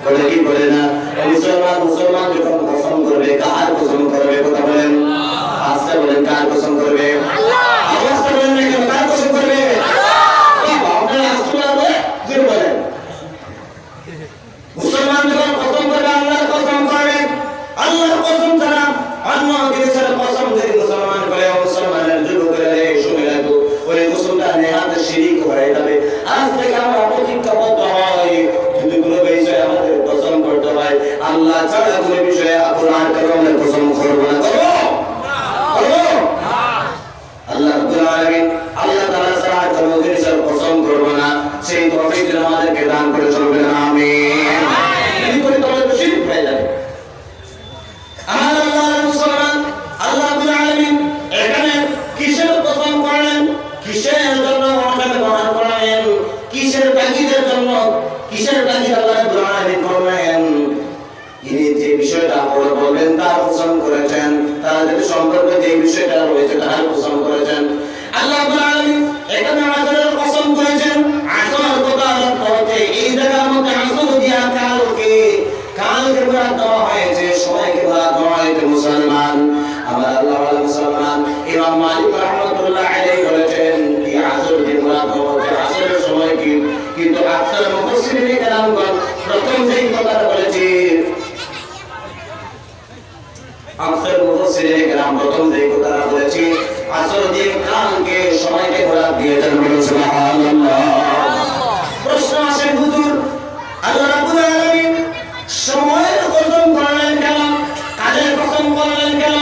করে কি করে না। মুসলমান যখন কসম করবে কার কসম করবে? কথা বলেন, আস্তে বলেন, কার কসম করবে? অবস্থা বলেন না কেন, কার কসম করবে? মুসলমান যখন কসম করবে আল্লাহর কসম করবে। আল্লাহর কসম ছাড়া অন্য জিনিসের কসম যদি মুসলমান করে, মুসলমানের যুবকেরা শুনে রাখো ওই কসমটা নেহাতে শিরিক হয়ে যাবে। আজ থেকে আমরা প্রতিজ্ঞাবদ্ধ হই যদি কোনো বিষয়ে আমাদের কসম করতে হয় আল্লাহ ছাড়া কোনো বিষয়ে কোরআন কারণের কসম করব না। করব আল্লাহ রাব্বুল আলামিন আল্লাহ তাআলা ছাড়া কোনো জিনিসের কসম করব না, সেই তৌফিক আমাদেরকে দান করে চলবে না। আমিন। এই করে তাহলে তো শিরিক হয়ে যাবে। আল্লাহ রাব্বুল আলামিন এখানে কিসের কসম করলেন, কিসের জন্য ওটা ব্যবহার করলেন, কিসের তাগিদের জন্য, কিসের তাগিদ আল্লাহ রাব্বুল আলামিন করলেন? ইনি যে বিষয়টা বড় বলবেন তার কসম করেছেন, তার যে সম্পর্কে যে বিষয়টা রয়েছে তার কসম করেছেন। আল্লাহ রাব্বুল আলামিন এখানে আসরের কসম করেছেন। আসর কথা হচ্ছে এই জায়গার মধ্যে আসর দিয়া কালকে বরাদ দেওয়া হয়েছে, সবাইকে বরাদ দেওয়া হয়েছে মুসলমান। আমার আল্লাহ মুসলমান ইমাম মালিক রাহমাতুল্লাহ আলাইহি বলেছেন কি আসর দিয়ে বরাদ দেওয়া হয়েছে আসরের সময় কি, কিন্তু আকসার মুফাসসিরিন কেরামগণ প্রথম যেই কথাটা বলেছে, আকসার মুফাসসিরিন কেরাম প্রথম যেই কথাটা বলেছে আসর দিয়ে কালকে সবাইকে বরাদ দিয়েছেন। সুবহানাল্লাহ। প্রশ্ন আসে হুজুর আল্লাহ রাব্বুল আলামিন সময়ের কসম করলেন কেন, কাজের কসম করলেন কেন?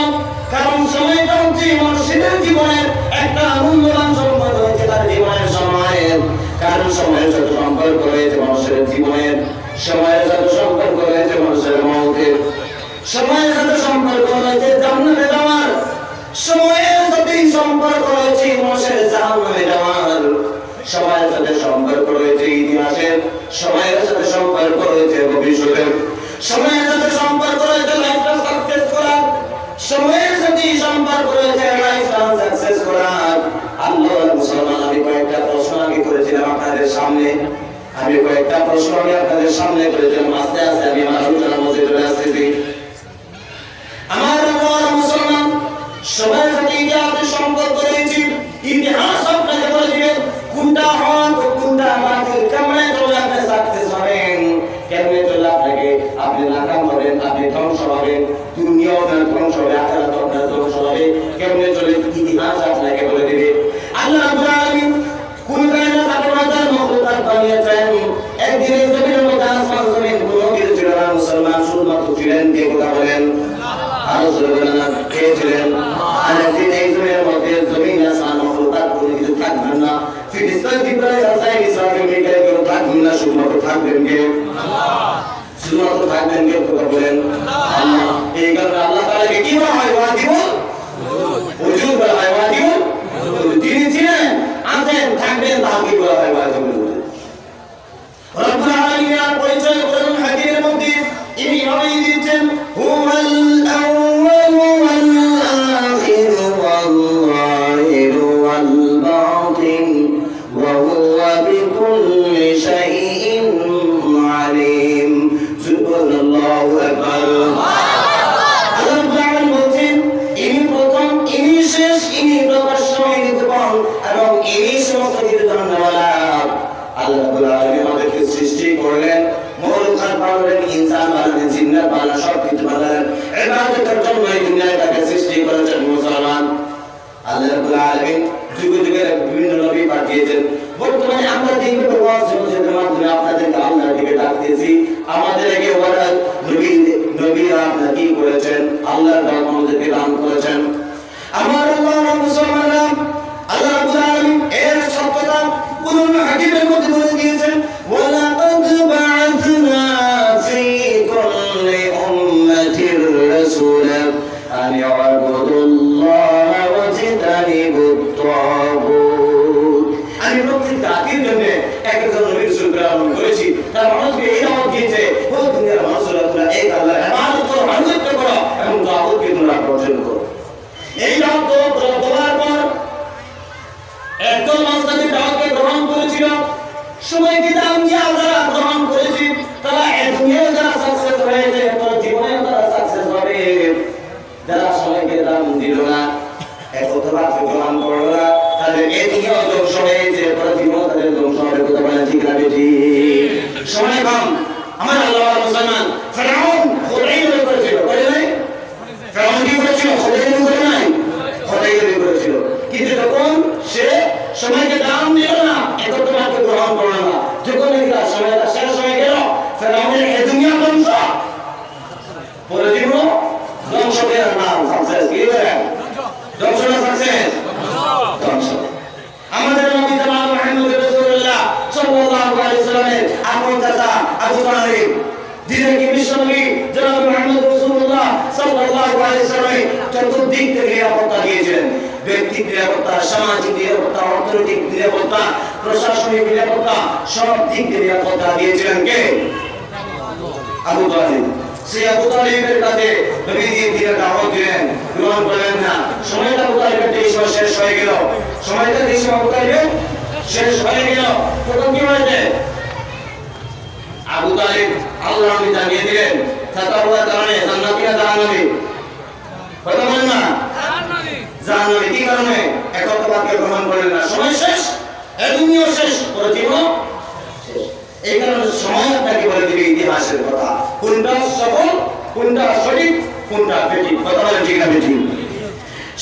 কারণ সময়টা হচ্ছে মানুষের জীবনের একটা মূল্যবান সম্পদ হয়েছে, তার জীবনের সময়ের। কারণ সময়ের সাথে সম্পর্ক রয়েছে মানুষের জীবনের, সময়ের সাথে সম্পর্ক রয়েছে মানুষের মৌতের, সময়ের সাথে সম্পর্ক রয়েছে জান্নাতে যাওয়ার, সময়ের সাথে সম্পর্ক রয়েছে মানুষের জাহান্নামে যাওয়ার, সময়ের সাথে সম্পর্ক রয়েছে ইতিহাসের, সময়ের সাথে সম্পর্ক রয়েছে ভবিষ্যতের, সময়ের সাথে সম্পর্ক রয়েছে লাইফটা সাকসেস করার, সময়ের সাথে সম্পর্ক রয়েছে লাইফটা সাকসেস করার। আল্লাহ মুসলমান, আমি কয়েকটা প্রশ্ন আগে করেছিলাম আপনাদের সামনে, করেছিলাম। আস্তে আস্তে আমি আমার আলোচনার মধ্যে চলে আসতেছি। আমার আল্লাহ মুসলমান, সময়ের সাথে ইতিহাসের সম্পর্ক রয়েছে। ইতিহাস আপনাকে বলে দিবে কোনটা হক কোনটা বাতিল, কেমনে চলে আপনি সাকসেস হবেন, কেমনে চলে আপনি নাকাম হবেন, আপনি ধ্বংস হবেন, দুনিয়াও ধ্বংস হবে, আখিরাতও আপনার ধ্বংস হবে, কেমনে চলে ইতিহাস আপনাকে বলে দিবে। আল্লাহ রাব্বুল আলামিন কোন কারণে তার মখলুকাত বানিয়েছেন। একদিন জমিনের মধ্যে আসমান জমিন কোনো কিছু ছিল না, মুসলমান শুধুমাত্র ছিলেন। কে কথা বলেন? আরো জোরে বলেন না, কে ছিলেন? আর একদিন এই জমিনের মধ্যে জমিন আসমান মখলুকাত কোনো কিছু থাকবেন না। ফিরিস্তা জিবরাইল, আসাইল, ইসরাফিল, মিকাইল কেউ থাকবেন না, শুধুমাত্র থাকবেন কে? আল্লাহ। পারবেন কে কথা বলেন আল্লাহ এই কারণে আল্লাহ তাআলাকে কি বলা হয় ওয়াজিবুল ওজুদ বলা হয় ওয়াজিবুল তিনি ছিলেন আছেন থাকবেন তাকে বলা হয় ওয়াজিবুল রব্বুল আলামিন পরিচয় করেন হাকিমের মধ্যে ইনি নামই দিয়েছেন হুয়াল আউয়াল ওয়াল আখির ওয়াল যাহির ওয়াল বাতিন ওয়া হুয়া বিকুল্লি শাইইন আলিম সুবহানাল্লাহু আকবার আল্লাহ তাআলা বলেন ইনি প্রথম ইনি শেষ ইনি প্রকাশ্যময় নির্বাণ এবং ইনি সমস্ত কিছুর জন্মওয়ালা আল্লাহ রাব্বুল আলামিন আমাদেরকে সৃষ্টি করলেন মখলুকাত বানালেন ইনসান বানালেন জিন্নাত বানালেন সব কিছু বানালেন ইবাদতের জন্য এই দুনিয়ায় তাকে সৃষ্টি করেছেন মুসলমান আল্লাহ রাব্বুল আলামিন যুগে যুগে বিভিন্ন নবী পাঠিয়েছেন বর্তমানে আমরা যেভাবে ওয়াজ নসিহতের মাধ্যমে আপনাদেরকে আল্লাহর দিকে ডাকতেছি আমাদেরকে ওরা নবীরা আপনারা কি করেছেন আল্লাহর ধর্ম আমাদেরকে দান করেছেন আমার আল্লাহ মুসলমানরা আল্লাহ রাব্বুল আলামিন এর সত্যতা কুরআন হাকিমের মধ্যে বলে দিয়েছেন ওয়ালাকাদ বা'আথনা ফি কুল্লি উম্মাতির রাসূলা আন ইয়াবুদুল্লাহ ওয়া তাজতানিবুত তাগুত আমি প্রত্যেক জাতির জন্য একজন নবী রাসূল প্রেরণ করেছি তার মানুষকে এই দাওয়াত দিয়েছে ও দুনিয়ার মানুষরা তোমরা এক আল্লাহর ইবাদত করো আনুগত্য করো এবং তাগুতকে তোমরা বর্জন করো এই দাওয়াত দেওয়ার পর একদল মানুষদের দাওয়াতকে গ্রহণ করেছিল সময়কে দাম দিয়ে যারা গ্রহণ করেছে তারা এই দুনিয়ায় যারা সাকসেস হয়েছে তারা জীবনেও তারা সাকসেস হবে যারা সময়কে দাম দিল না একথা গ্রহণ করলো না তাদের এই দুনিয়াও ধ্বংস হয়েছে তারা জীবন তাদের ধ্বংস হবে কথা বলেন ঠিক না বেশি সময় কম আমার আল্লাহ মুসলমান ফেরাউন খোদাই করেছিল করে নাই ফেরাউন কি করেছিল খোদাই করে নাই খোদাই করেছিল কিন্তু যখন সে সময়কে দাম দিল না একত্রমাত্র গ্রহণ করলো না যখন তার সময়টা শেষ হয়ে গেল ফেরাউনের এই দুনিয়া ধ্বংস পরে জীবন ধ্বংস দেওয়ার নাম সাকসেস কি বলেন ধ্বংস না সাকসেস ধ্বংস আমাদের নবী জানাব মুহাম্মদ রাসূলুল্লাহ সাল্লাল্লাহু আলাইহি ওয়াসাল্লামের আপন চাচা আবু তালিব যিনি বিশ্বনবী জানাব মুহাম্মদ রাসূলুল্লাহ সাল্লাল্লাহু আলাইহি ওয়াসাল্লামের চতুর্দিক থেকে নিরাপত্তা দিয়েছিলেন ব্যক্তিগত নিরাপত্তা সামাজিক নিরাপত্তা অর্থনৈতিক নিরাপত্তা প্রশাসনিক নিরাপত্তা সব দিক থেকে নিরাপত্তা দিয়েছিলেন কে আবু তালিব সেই আবু তালিবের কাছে নবী দিয়ে দাওয়াত দিলেন গ্রহণ করলেন না সময়টা আবু তালিবের শেষ হয়ে গেল সময়টা আবু তালিবের শেষ হয়ে গেল তখন কি হয়েছে আবু তালিব আল্লাহ নবী জানিয়ে দিলেন তাকওয়ার কারণে জান্নাতি না জাহান্নামী কথা বলেন না জাহান্নামী কি কারণে একত্ববাদকে গ্রহণ করলেন না সময় শেষ এই দুনিয়া শেষ পুরো জীবন শেষ এই কারণে সময় আপনাকে বলে দিবে ইতিহাসের কথা কোনটা সফল কোনটা সঠিক কোনটা বেঠিক কথা বলেন ঠিক না বেঠিক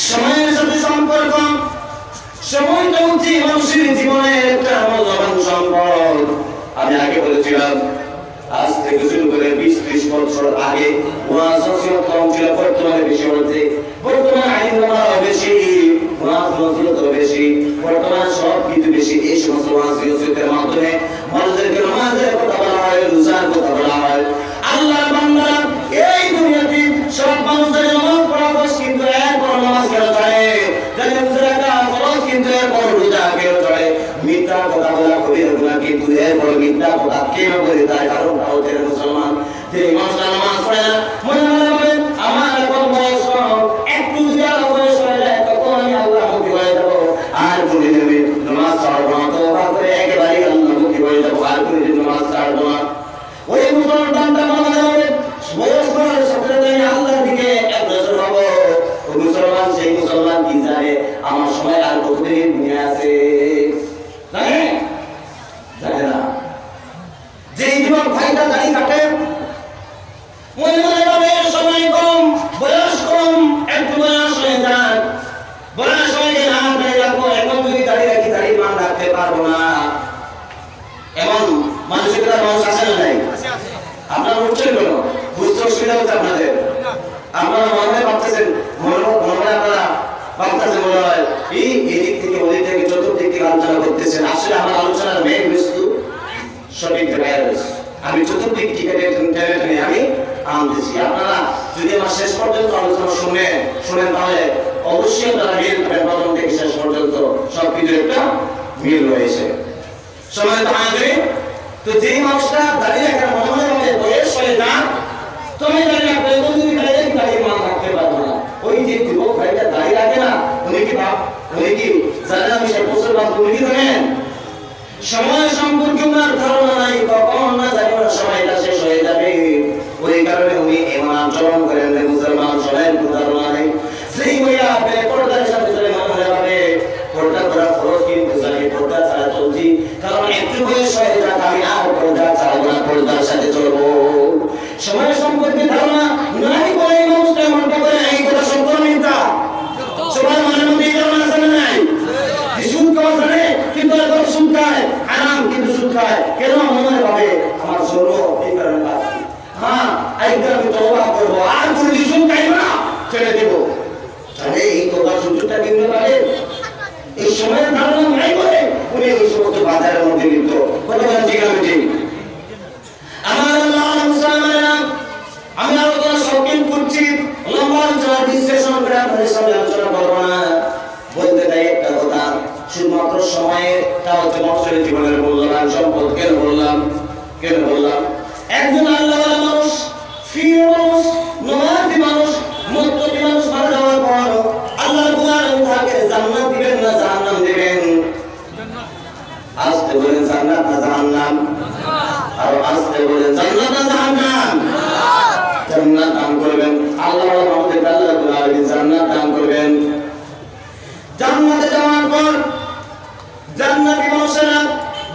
সময়ের সাথে সম্পর্ক সময়টা হচ্ছে মানুষের জীবনের একটা মূল্যবান সম্পদ আমি আগে বলেছিলাম আজ থেকে শুরু করে 20-30 বছর আগে ওয়াজ নসিহত কম ছিল বর্তমানে বেশি হচ্ছে বর্তমানে আইন নামাও বেশি ওয়াজ নসিহত বেশি বর্তমানে সব কিছু বেশি এই সমস্ত ওয়াজ নসিহতের মাধ্যমে মানুষদেরকে নামাজের কথা বলা হয় রোজার কথা বলা হয় আল্লাহর বান্দারা এই দুনিয়াতে সব মানুষদের নামাজ পড়া ফরজ কিন্তু এরপর নামাজ কেন পড়ে যাদের রোজা ফরজ কিন্তু এরপর রোজা কেন পড়ে মিথ্যা কথা বলা কবির গুনাহ কিন্তু এরপর মিথ্যা কথা কেন বলে তার কারণটা হচ্ছে মুসলমান যে মানুষরা নামাজ পড়ে না মনে মনে আমার এখন বয়স একটু যদি বয়স হয়ে যায় তখন আমি আল্লাহমুখী হয়ে যাবো আর বলে দেবে নামাজ ছাড়বো না তো করে একেবারে আল্লাহমুখী হয়ে যাবো আর করে নামাজ ছাড়বো না ওই মুসলমানটা মনে হবে বয়স করার সাথে সাথে আল্লাহর দিকে অগ্রসর হবো ওই মুসলমান সেই মুসলমান কি জানে আমার সময় আর কতদিন দুনিয়া আছে জানে না যে জীবন ভাইটা দাড়ি কাটে মনে মনে ভাবে সময় কম বয়স কম একটু বয়স হয়ে যান বয়স হয়ে গেলে আমার দাড়ি রাখবো এখন যদি দাড়ি রাখি দাড়ির মান রাখতে পারবো না এমন মানসিকতার মানুষ আছে না নাই আপনারা উঠছেন কেন বুঝতে অসুবিধা হচ্ছে আপনাদের আপনারা মনে ভাবতেছেন মনে আপনারা ভাবতেছেন মনে হয় এই এদিক থেকে ওদিক থেকে চতুর্দিক থেকে আলোচনা করতেছেন আসলে আমার আলোচনার মেইন বস্তু সঠিক জায়গায় রয়েছে আমি চতুর্দিক থেকে আমি অবশ্যই তারা মিল পাবেন। প্রথম থেকে শেষ পর্যন্ত সবকিছু একটা মিল রয়েছে। সম্মানিত হাজিরিন, তো যেই মানুষটা দাঁড়িয়ে রাখার মনে মনে ভাবে বয়স হয়ে যান, তুমি দাঁড়িয়ে রাখবে, তুমি দাঁড়িয়ে কি দাঁড়িয়ে মান রাখতে পারবো না। ওই যে যুবক ভাইটা দাঁড়িয়ে রাখে না, উনি কি জানেন আমি 60 বছর বাদ উনি কি জানেন? সময় সম্পর্কে ওনার ধারণা নাই, কখন না জানি না সময়টা শেষ হয়ে যাবে। ওই কারণে উনি এমন আচরণ করেন যে মুসলমান সবাই ধারণা নেই। সেই মহিলা পর্দার সাথে চলে মনে ভাবে পর্দা করা ফরজ, কিন্তু জানি পর্দা ছাড়া চলছি, কারণ একটু বয়স হয়ে যাক আমি আর পর্দা ছাড়বো না, পর্দার সাথে চলবো। সময় সম্পর্কে ধারণা নাই বলে মানুষটা মনটা করে এই কথা সত্য মিথ্যা সবার মনের মধ্যে এই ধারণা আছে না নাই? সুদ খাওয়া জানে কিন্তু এখন সুদ খায়, হারাম কিন্তু সুদ খায়। কেন? মনে ভাবে আমার জন্য এই কারণে পাচ্ছি, হ্যাঁ একদিন আমি তওবা করবো, আর কোনদিন সুদ খাইবো না, ছেড়ে দেবো। তাহলে এই তওবার সুযোগটা কিনতে পারে? এই সময়ের ধারণা নাই বলে উনি এই সমস্ত বাজারের মধ্যে লিপ্ত। কথা বলেন ঠিক আমি ঠিক? আমার আল্লাহ মুসলমানেরা, আমি আলোচনা শৌখিন করছি, লম্বা আলোচনা বিশ্লেষণ করে আপনাদের সামনে আলোচনা করবো না। বলতে চাই একটা কথা, শুধুমাত্র সময়টা হচ্ছে মানুষের জীবনের মূল্যবান সম্পদ। কেন বললাম? একজন আল্লাহওয়ালা মানুষ, ফিরে মানুষ, নমাজি মানুষ, মুত্তাকি মানুষ মারা যাওয়ার পর আল্লাহ তাকে জান্নাত দিবেন না জাহান্নাম দিবেন? আস্তে বলেন জান্নাত না জাহান্নাম? আর আস্তে বলেন জান্নাত না জাহান্নাম? জান্নাত দান করবেন আল্লাহ, আমাদের আল্লাহ রাব্বুল আলামিন জান্নাত দান করবেন। জান্নাতে যাওয়ার পর জান্নাতি মানুষেরা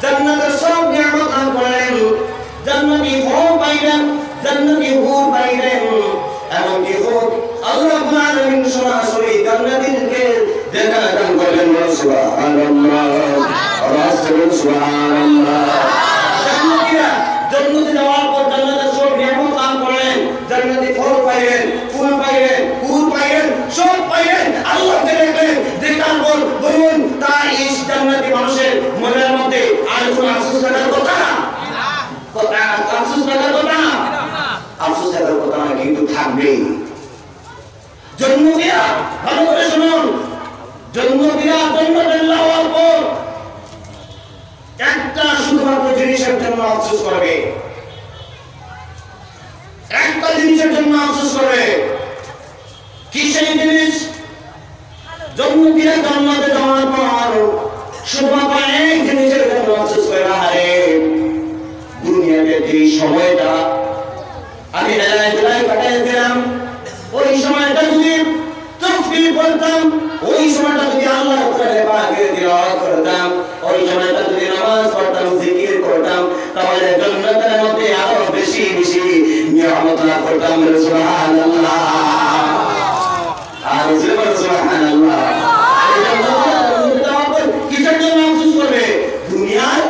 জান্নাতের সব নিয়ামত দান করেন, জান্নাতি ফল পাইবেন, জান্নাতি হুর পাইবেন। এমনকি হুর আল্লাহ রাব্বুল আলামিন সরাসরি জান্নাতীদেরকে দেখা দান করবেন। সুবহানাল্লাহ, রাসূল সুবহানাল্লাহ। জান্নাতীরা জান্নাতে যাওয়ার পর জান্নাতের সব নিয়ামত দান করেন, জান্নাতি ফল পাইবেন, ফুল পাইবেন, হুর পাইবেন, সব পাইবেন। আল্লাহ দেখবেন, দেখার পর বলুন তাই এই জান্নাতি মানুষের মনের মধ্যে আর কোনো আফসোস থাকার কথা না? কথা আফসোস থাকার কথা না? আফসোস থাকার কথা না, কিন্তু থাকবেই। জান্নাতীরা ভালো করে শুনুন, জান্নাতীরা জান্নাতে যাওয়ার পর একটা শুধুমাত্র জিনিসের জন্য আফসোস করবে, একটা জিনিসের জন্য আফসোস করবে। কি সেই জিনিস? জান্নাতীরা জান্নাতে যাওয়ার পর শুধুমাত্র এক জিনিসের জন্য আফসোস করে, আরে দুনিয়াতে যে সময়টা আমি হেলায় কাটাইছিলাম, ওই সময়টা যদি তাসবিহ পড়তাম, ওই সময়টা যদি আল্লাহর কোরআনে পাকের তিলাওয়াত করতাম, ওই সময়টা যদি নামাজ পড়তাম, জিকির করতাম, তাহলে জান্নাতের মধ্যে আরো বেশি বেশি নিয়ামত লাভ করতাম। সুবহানাল্লাহ, আর সুবহানাল্লাহ। কিসের জন্য আফসোস করবে? দুনিয়ার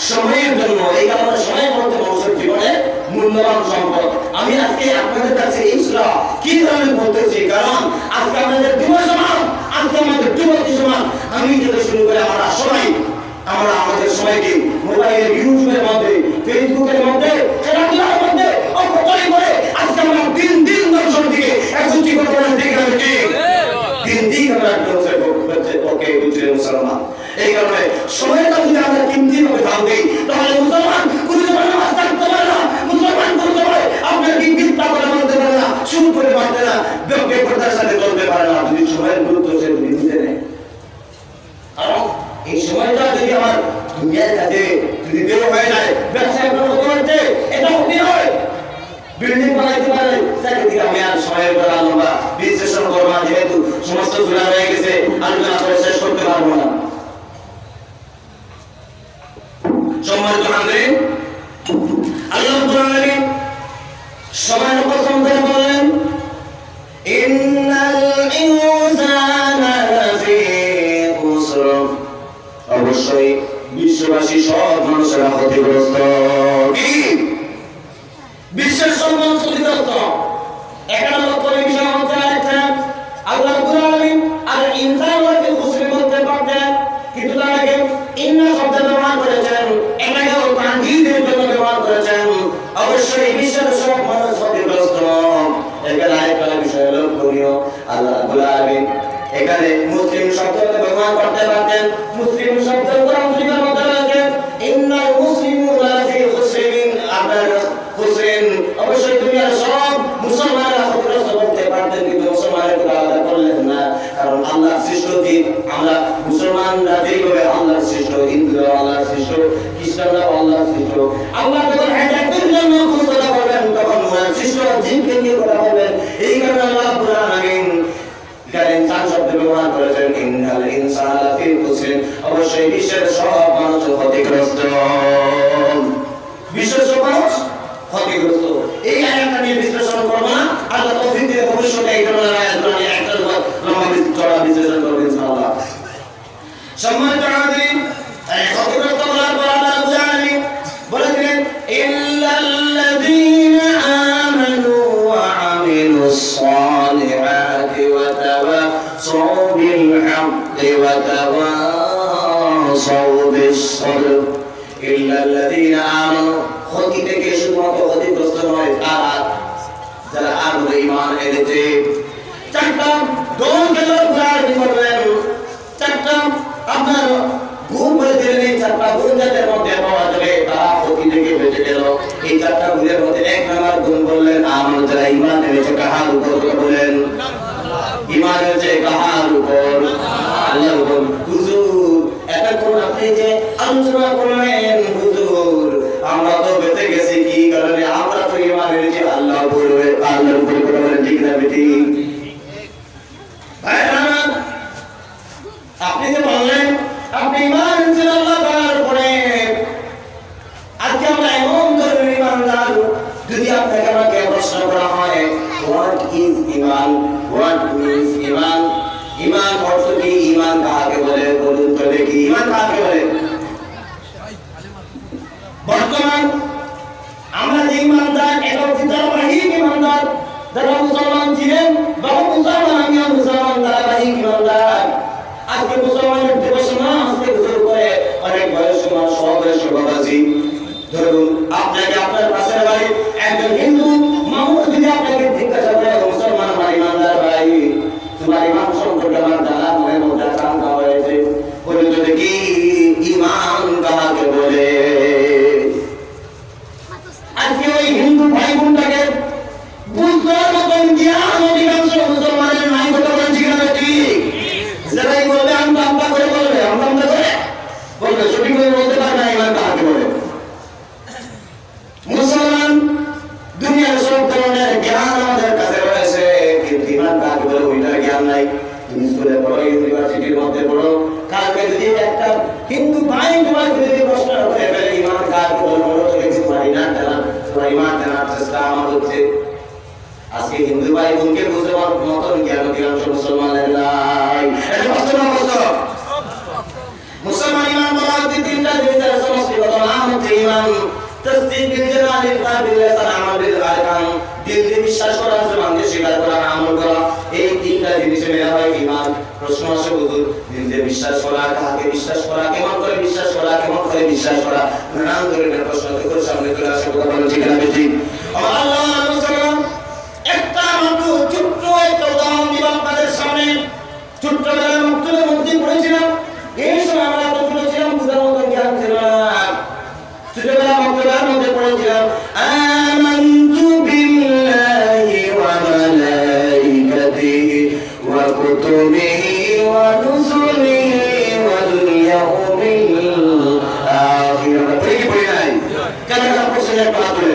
সময়ের জন্য। এই কারণে সময় হচ্ছে মানুষের জীবনে মূল্যবান সম্পদ। আমি আজকে আপনাদের কাছে এই সূরা কি কারণে বলতেছি, কারণ আজকে আমাদের যুব সমাজ, আজকে আমাদের যুবতী সমাজ, আমি যেটা শুরু করে আমরা আমাদের সময়কে মোবাইলের, ইউটিউবের মধ্যে, ফেসবুকের মধ্যে, খেলাধুলার মধ্যে অপচয় করে আজকে আমরা দিন দিন দর্শন দিকে এখন কি করতে পারেন? ঠিক আছে কি দিন দিন আমরা ওকে বুঝলে মুসলমান। এই কারণে সময়টা যদি আমরা কিমতি ভাবে দাম দিই, তাহলে মুসলমান কোনো সময় নামাজ থাকতে পারে না, মুসলমান কোনো সময় আপনার কি চিন্তা করে মানতে পারে না, শুরু করে মানতে না, বেপরদার সাথে চলতে পারে না, যদি সময়ের গুরুত্ব সে বুঝতে নেয়। আর এই সময়টা যদি আমার দুনিয়ার কাছে যদি দেহ হয়ে যায়, ব্যবসায় করতে এটা হতে হয়, বিল্ডিং বানাইতে পারে, চাকরি থেকে আমি আর সময়ের পর আলোবা বিশ্লেষণ করবো না, যেহেতু সমস্ত জোড়া হয়ে গেছে, আলোচনা করে শেষ করতে পারবো না। সম্মানিত হাজিরিন, আল্লাহ রাব্বুল আলামিন সময়ের কসম করে বলেন, ইন্নাল ইনসানা লাফি খুসর, অবশ্যই বিশ্ববাসী সব মানুষেরা ক্ষতিগ্রস্ত। কি বিশ্বের সব মানুষ ক্ষতিগ্রস্ত? এখানে লক্ষ্য বিষয় হচ্ছে আরেকটা, আল্লাহ রাব্বুল আলামিন আর ইনসান লাফি খুসর বলতে পারতেন, কিন্তু তার আগে ইন্না শব্দ ব্যবহার করেছেন, এটাকেও তানজিদের জন্য ব্যবহার করেছেন। অবশ্যই বিশ্বের সব মানুষ ক্ষতিগ্রস্ত। এখানে আরেকটা বিষয় লক্ষণীয়, আল্লাহ রাব্বুল আলামিন এখানে শব্দকে ব্যবহার করতে পারতেন। মুসলিম শব্দের কোরআন শরীফের মধ্যে রয়েছে ইন্নাল মুসলিমুনা ফি খুসরিন, আপনার খুসরিন অবশ্যই দুনিয়ার সব মুসলমানরা ক্ষতিগ্রস্ত বলতে পারতেন, কিন্তু মুসলমানদের কথা আলাদা করলেন না, কারণ আল্লাহর সৃষ্ট জীব আমরা মুসলমানরা যেইভাবে আল্লাহর সৃষ্ট, হিন্দুরা আল্লাহর সৃষ্ট, খ্রিস্টানরা আল্লাহর সৃষ্ট। আল্লাহ যখন হেদায়েতের জন্য কথা বলবেন তখন সৃষ্ট জীবকে নিয়ে কথা বলবেন। এই কারণে আল্লাহ রাব্বুল আলামিন ইনসান শব্দ ব্যবহার করেছেন ইন্নাল ইনসানা লাফি খুসরিন, অবশ্যই বিশ্বের সব মানুষ ক্ষতিগ্রস্ত, বিশ্বের সব মানুষ ক্ষতিগ্রস্ত। এই আয়াতটা নিয়ে বিশ্লেষণ করব না, আল্লাহ তৌফিক দিলে ভবিষ্যতে এই ধরনের আয়াতগুলো নিয়ে একটা লম্বা চড়া বিশ্লেষণ করব ইনশাআল্লাহ। সম্মানিত হাজিরিন, এই ক্ষতিগ্রস্ত বলার পর আল্লাহ রাব্বুল আলামিন বলে দিলেন ইল্লাল্লাযীনা আমানু ওয়া আমিলুস সালিহাতি ওয়া তাওয়াসাউ বিল হাক্কি ওয়া তাওয়াসাউ বিস সাবর। ইল্লাল্লাযীনা আমানু, ক্ষতি থেকে শুধুমাত্র ক্ষতিগ্রস্ত নয়, যারা আল্লাহর ঈমান এনেছে। চারটা দল গেল ঘোরার করবেন, চারটা আপনার গুণ বলে দিলেন, এই চারটা গুণ যাদের মধ্যে পাওয়া যাবে তারা ক্ষতি থেকে বেঁচে গেল। এই চারটা গুণের মধ্যে এক নম্বর গুণ বললেন আমল, যারা ঈমান এনেছে কাহার উপর বলেন, ঈমান এনেছে কাহার উপর? আল্লাহর উপর। হুজুর এতক্ষণ আপনি যে আলোচনা করলেন, হুজুর আমরা তো বেঁচে গেছি কি কারণে? আমরা তো ঈমান এনেছি আল্লাহর উপর, আল্লাহর উপর কথা বলেন, ঠিক না বেটি? আপনি যে বললেন আপনি ঈমান এনেছেন আল্লাহ তাআলার উপরে, আজকে আমরা এমন ধরনের ঈমানদার, যদি আপনাকে আমাকে প্রশ্ন করা হয় হোয়াট ইজ ঈমান, হোয়াট মিন্স ঈমান, ঈমান অর্থ কি, ঈমান কাকে বলে বলুন তো দেখি, ঈমান কাকে বলে? বর্তমান আমরা যে ঈমানদার, এটা হচ্ছে ধারাবাহিক ঈমানদার, যারা মুসলমান ছিলেন বা মুসলমান, আমিও মুসলমান, ধারাবাহিক ঈমানদার। আজকে মুসলমানের দিবস না, আজকে হুজুর করে অনেক বয়স সমান সবয়স বাবাজি। ধরুন আপনাকে আপনার পাশের বাড়ি একজন হিন্দু মামু যদি আপনাকে জিজ্ঞাসা করে মুসলমান বা ঈমানদার ভাই তোমার ঈমান সম্পর্কে আমার জানা মনে মধ্যে আকাঙ্ক্ষা হয়েছে, বলুন তো দেখি ঈমান কাকে বলে? আজকে ওই হিন্দু ভাই বোনটাকে বুঝবার মতন জ্ঞান অধিকাংশ মুসলমানের নাই, কথা বলছি কেন? ঠিক যারাই বলবে আমরা আমরা করে বলবে, আমরা আমরা করে বলবে, সঠিক করে বলতে পারবে না ঈমান কাকে বলে। মুসলমান দুনিয়ার সব ধরনের জ্ঞান আমাদের কাছে রয়েছে, কিন্তু ঈমান কাকে বলে ওইটার জ্ঞান নাই। তুমি স্কুলে পড়ো, ইউনিভার্সিটির মধ্যে পড়ো, কালকে যদি একটা হিন্দু ভাই তোমার যদি প্রশ্ন করে ফেলে ঈমান কাকে বলে, বলো তো দেখি তোমার ঈমান জানা, তোমার ঈমান জানার চেষ্টা আমার হচ্ছে। আজকে হিন্দু ভাই বোনকে বুঝবার মতন জ্ঞান অধিকাংশ মুসলমানের নাই। এটা বাস্তব বাস্তব। মুসলমান ঈমান বলা হচ্ছে তিনটা জিনিসের সমষ্টিগত নাম হচ্ছে ঈমান। তাসদীক বিল জানানি বিল লিসান আমাল বিল আরকান, দিল দিয়ে বিশ্বাস করা, জবান দিয়ে স্বীকার করা, আমল করা, এই তিনটা জিনিসে মেলা হয় ঈমান। প্রশ্ন আসে হুজুর দিল দিয়ে বিশ্বাস করা, কাকে বিশ্বাস করা, কেমন করে বিশ্বাস করা, কেমন করে বিশ্বাস করা, নানান ধরনের প্রশ্ন থেকে সামনে চলে আসে, কথা বলেন ঠিক না বেশি? আল্লাহ মুসলমান একটা মাত্র ছোট্ট একটা উদাহরণ দিব আপনাদের সামনে। ছোট্টবেলায় মক্তবের মধ্যে পড়েছিলাম, এই সময় আমরা তো ছিলাম, বুঝার মতো জ্ঞান ছিল না। ছোটবেলা মক্তবের মধ্যে পড়েছিলাম আমানতু বিল্লাহি ওয়া মালাইকাতিহি ওয়া কুতুবিহি ওয়া রুসুলিহি ওয়াল ইয়াউমিল আখির। পড়ি কি পড়ি নাই? কেন প্রশ্নের পাত্রে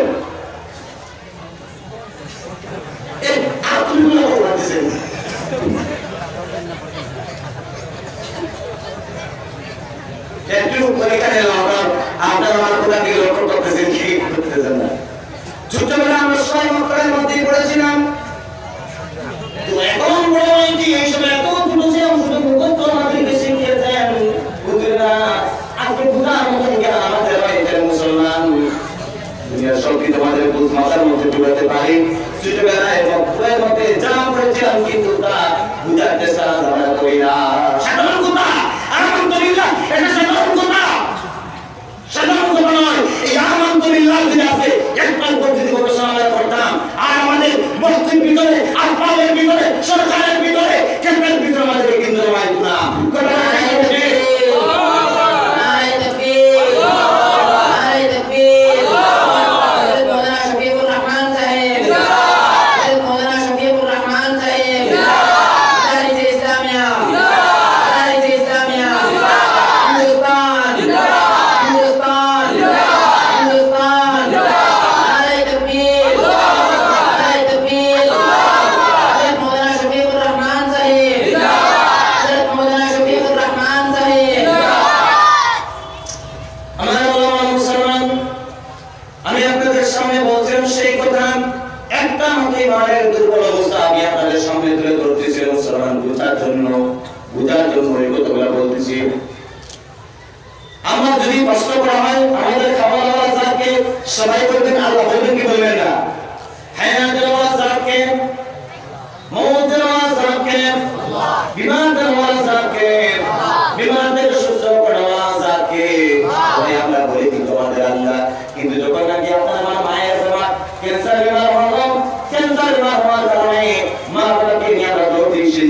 এই আতুলগুলো বলতেছেন একটু পরীক্ষা নিলাম, আপনার আমার কথা দিকে লক্ষ্য করতেছেন কি করতেছেন না? ছোটবেলা আমরা সবাই মক্কার মধ্যে পড়েছিলাম, তো এখন বড় হয়েছি, এই সময় এত ছোট ছিলাম, শুধু মুখস্থ আমাদেরকে শিখিয়েছেন হুজুররা। আজকে বুঝার মতন জ্ঞান আমাদের হয়েছে মুসলমান। দুনিয়ার সব কিছু আমাদের বুঝ মাথার মধ্যে ঢুকাতে পারি। ছোটবেলায় মক্কার মধ্যে যা পড়েছিলাম কিন্তু তা বুঝার চেষ্টা আমরা করি না। সাধারণ কথা, আলহামদুলিল্লাহ, এটা সাধারণ কথা, সাধারণ কথা নয়। এই আলহামদুলিল্লাহ যদি আছে একবার পদ্ধতি গবেষণা আমরা করতাম, আর আমাদের মসজিদের ভিতরে, আসবাবের ভিতরে, সরকারের ভিতরে, কেন্দ্রের ভিতরে আমাদের কিন্তু জমাইত না। মতো ইমানের দুর্বল অবস্থা আমি আপনাদের সামনে তুলে ধরতেছি মুসলমান বুঝার জন্য এই কথাগুলো বলতেছি। আমরা যদি প্রশ্ন করা হয় আমাদের খাবার দাবার জাতকে সবাই বলবেন আল্লাহ, বলবেন কি বলবেন না? হায়াতের ওয়াজ জাতকে, মৌতের ওয়াজ জাতকে, বিমানের ওয়াজ জাতকে, বিমান থেকে সুস্থ করার ওয়াজ জাতকে, ওই আমরা বলি কিন্তু আমাদের আল্লাহ। কিন্তু যখন নাকি আপনার মায়ের বেমার ক্যান্সার বেমার হলো, ক্যান্সার বেমার হওয়ার কারণে মা বাবাকে নিয়ে আমরা দৌড়িয়েছি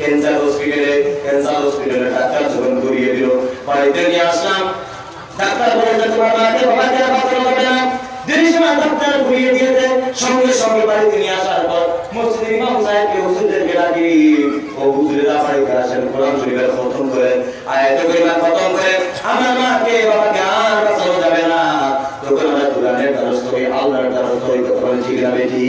ক্যান্সার হসপিটালে ডাক্তার যখন করিয়ে দিল, বাড়িতে নিয়ে আসলাম, ডাক্তার বলেছে তোমার মাকে বাবাকে আর বাঁচানো যাবে না। যেই সময় ডাক্তার ঘুরিয়ে দিয়েছে সঙ্গে সঙ্গে বাড়িতে নিয়ে আসার পর মসজিদের ইমাম সাহেবকে হুজুরদেরকে ডাকি, ও হুজুরেরা বাড়িতে আসেন, কোরআন শরীফের খতম করেন, আয়াতে কারিমা খতম করেন, আমার মাকে বাবাকে আর বাঁচানো যাবে না। তখন আমরা কোরআনের দ্বারস্থ হই, আল্লাহর দ্বারস্থ হই, কথা বলেন ঠিক না বেটি?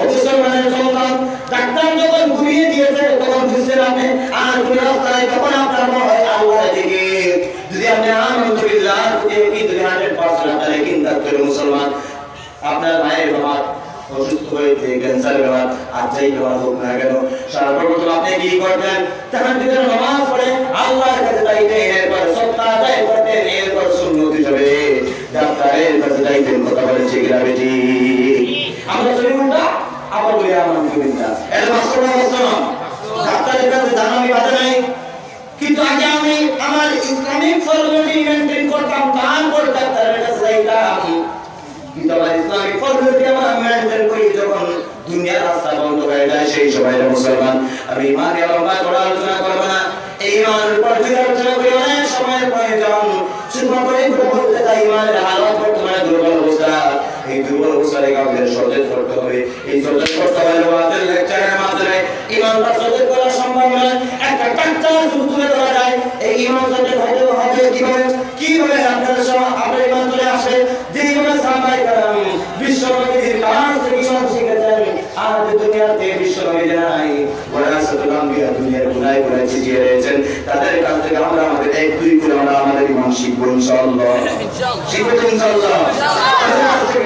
অবশ্যই মানে সন্তান ডাক্তার যখন ঘুরিয়ে দিয়েছে তখন বুঝতে আপনি আর কোন রাস্তায় তখন আপনার মনে হয় আল্লাহর দিকে যদি আপনি আলহামদুলিল্লাহ কিন্তু 100% আপনার একই ডাক্তার মুসলমান আপনার মায়ের বাবা অসুস্থ হয়েছে ক্যান্সার বেমার আর যাই বেমার হোক না কেন সর্বপ্রথম আপনি কি করবেন? তাহাজ্জুদের নামাজ পড়ে আল্লাহর কাছে চাইতেন, এরপর সত্তা আদায় করতেন, এরপর সুন্নত হিসেবে ডাক্তারের কাছে চাইতেন। কথা বলেন ঠিক না বেটি? আমরা চলি উল্টা আবার বলি আলহামদুলিল্লাহ, এর বাস্তব ডাক্তারের কাছে জানামি বাধা নাই, কিন্তু আগে আমি আমার ইসলামিক ফর্মালিটি মেইনটেইন করতাম, তারপর ডাক্তারের কাছে যাইতাম। কিন্তু আমার ইসলামিক ফর্মালিটি আমরা মেইনটেইন করি যখন দুনিয়ার রাস্তা বন্ধ হয়ে যায় সেই সময় মুসলমান আমি ইমানের লম্বা চড়া আলোচনা করবো না, এই ইমানের উপর যদি আলোচনা করি অনেক সময়ের প্রয়োজন। শুধুমাত্র এই কথা বলতে চাই ইমানের হালত বর্তমানে দুর্বল অবস্থা, এই দুর্বল অবস্থা থেকে আমাদের সচেতন করতে হবে। এই সচেতন করতে হবে আমাদের লেকচারের মাধ্যমে ইমানটা সচেতন করা সম্ভব নয়, একটা ডাক্তার যদি তুলে ধরা যায় এই ইমান সচেতন হতে হবে কিভাবে আপনার ইমান চলে আসে, যেইভাবে সাহাবায়ে কেরাম বিশ্বনবীর কাছ থেকে ইমান শিখেছেন। আজ দুনিয়াতে বিশ্বনবী নাই, ওয়ারাসাতুল আম্বিয়া দুনিয়ার গুনায় গুনায় ছিটিয়ে রয়েছেন, তাদের কাছ থেকে আমরা আমাদের এক দুই করে আমরা আমাদের ইমান শিখবো ইনশাআল্লাহ। শিখবো তো ইনশাআল্লাহ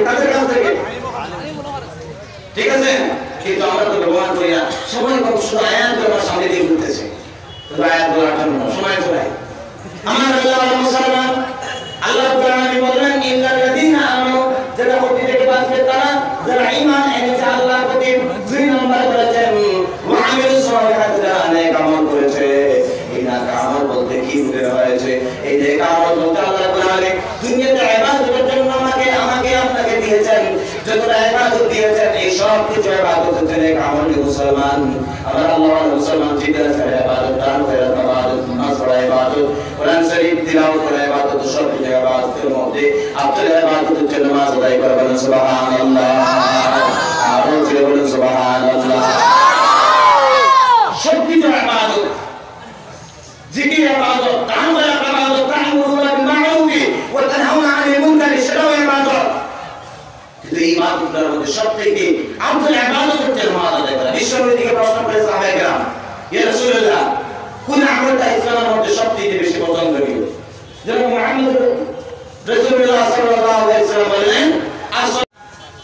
তাদের কাছ থেকে, ঠিক আছে? কিন্তু আমরা তো ব্যবহার করি না, সময় কম, শুধু আয়াত আমার সামনে দিয়ে ঘুরতেছে, আয়াত বলার জন্য সময় তো নাই। আমার আল্লাহ মুসলমান আল্লাহ তাআলা বলেন ইন্নাল্লাযীনা আমানু, যারা প্রতি থেকে বাঁচবে তারা, যারা ঈমান এনেছে আল্লাহর প্রতি, দুই নম্বর বলেছেন ওয়া আমিলুস সালিহাতি, যারা নেক আমল করেছে। এই নেক আমল বলতে কি বোঝানো হয়েছে? এই নেক আমল বলতে আল্লাহ তাআলা দুনিয়াতে ইবাদতের জন্য আমাকে আপনাকে দিয়েছেন, যতটা ইবাদত দিয়েছেন এই সব কিছু ইবাদত হচ্ছে নেক আমল। মুসলমান আমরা আল্লাহ মুসলমান জিজ্ঞাসা করে ইবাদত, দান করে ইবাদত, নামাজ পড়া ইবাদত, কোরআন শরীফ তিলাওয়াত করা ইবাদত, সব কিছু ইবাদতের মধ্যে আফদল ইবাদত হচ্ছে নামাজ আদায় করা। বলেন সুবহানাল্লাহ, আরো জোরে বলেন সুবহানাল্লাহ। সব কিছু ইবাদত, জিকির ইবাদত, দান করা ইবাদত, তা'মুরুনা বিল মা'রুফি ওয়া তানহাউনা আনিল মুনকারি, সেটাও ইবাদত। কিন্তু এই ইবাদতের মধ্যে সবথেকে আফদল ইবাদত হচ্ছে নামাজ আদায় করা। বিশ্বনবীকে প্রশ্ন করে সাহাবায়ে কেরাম, ইয়া রাসূলুল্লাহ কোন আমলটা ইসলামের মধ্যে সবথেকে বেশি পছন্দনীয়? যেমন মুহাম্মদ রাসূলুল্লাহ সাল্লাল্লাহু আলাইহি ওয়াসাল্লাম বললেন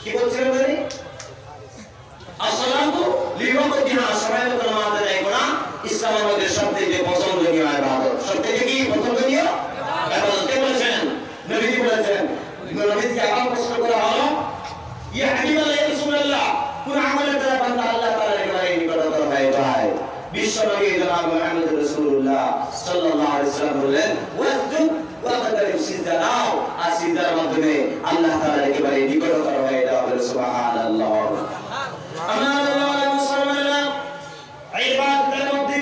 কি বলছিলেন জানি? আসসালাতু লিওয়াক্তিহা, সময় মতো নামাজ আদায় করা ইসলামের মধ্যে সবথেকে পছন্দনীয় ইবাদত। সবথেকে কি পছন্দনীয় ইবাদত? কে বলেছেন? নবীজি বলেছেন। নবীজি আবার প্রশ্ন করা হলো, ইয়া হাবিবাল্লাহ ইয়া রাসূলুল্লাহ কোন আমলের দ্বারা বান্দা আল্লাহ তাআলার একেবারে নিকটতর হয়ে যায়? বিশ্বনবী জনাব মুহাম্মদ রাসূলুল্লাহ সাল্লাল্লাহু আলাইহি ওয়াসাল্লাম বললেন ওয়াসজুদ ওয়াকতারিব, সিজদা দাও আর সিজদার মাধ্যমে আল্লাহ তাআলার একেবারে নিকটতর হয়ে যাও। সুবহানাল্লাহ। আমার মুসলমানরা ইবাদতের মধ্যে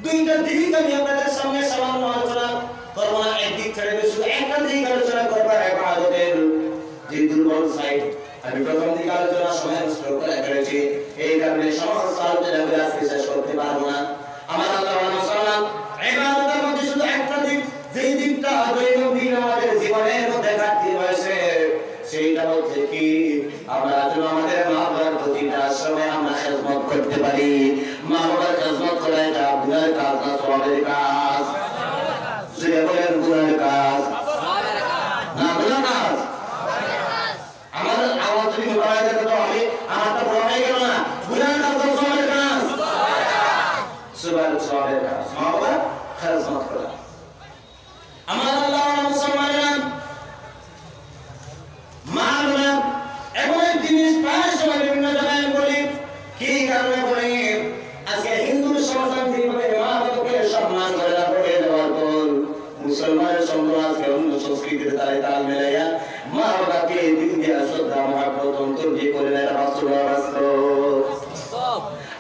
দুইটা দিক আমি আপনাদের সামনে সামান্য আলোচনা করব না, একদিক ছেড়ে শুধু একটা দিক আলোচনা করব, ইবাদতের যে দুর্বল সাইড। আমি প্রথম দিকে আলোচনা সময় নষ্ট করে করেছি, এই কারণে সমস্ত আলোচনা করে আজকে শেষ করতে পারবো না। আমার আল্লাহ মুসলমান ইবাদতের মধ্যে শুধু একটা দিক, যেই দিকটা দৈনন্দিন আমাদের জীবনের মধ্যে ঘাটতি রয়েছে, সেইটা হচ্ছে কি আমরা যেন আমাদের মা বাবার প্রতিটা সময় আমরা খেদমত করতে পারি। মা বাবার খেদমত করা এটা গুনাহের কাজ না সওয়াবের কাজ? যে বলেন গুনাহের কাজ না গুনাহের কাজ? আমাদের আওয়াজ যদি বাড়ায় যেত আমি আমারটা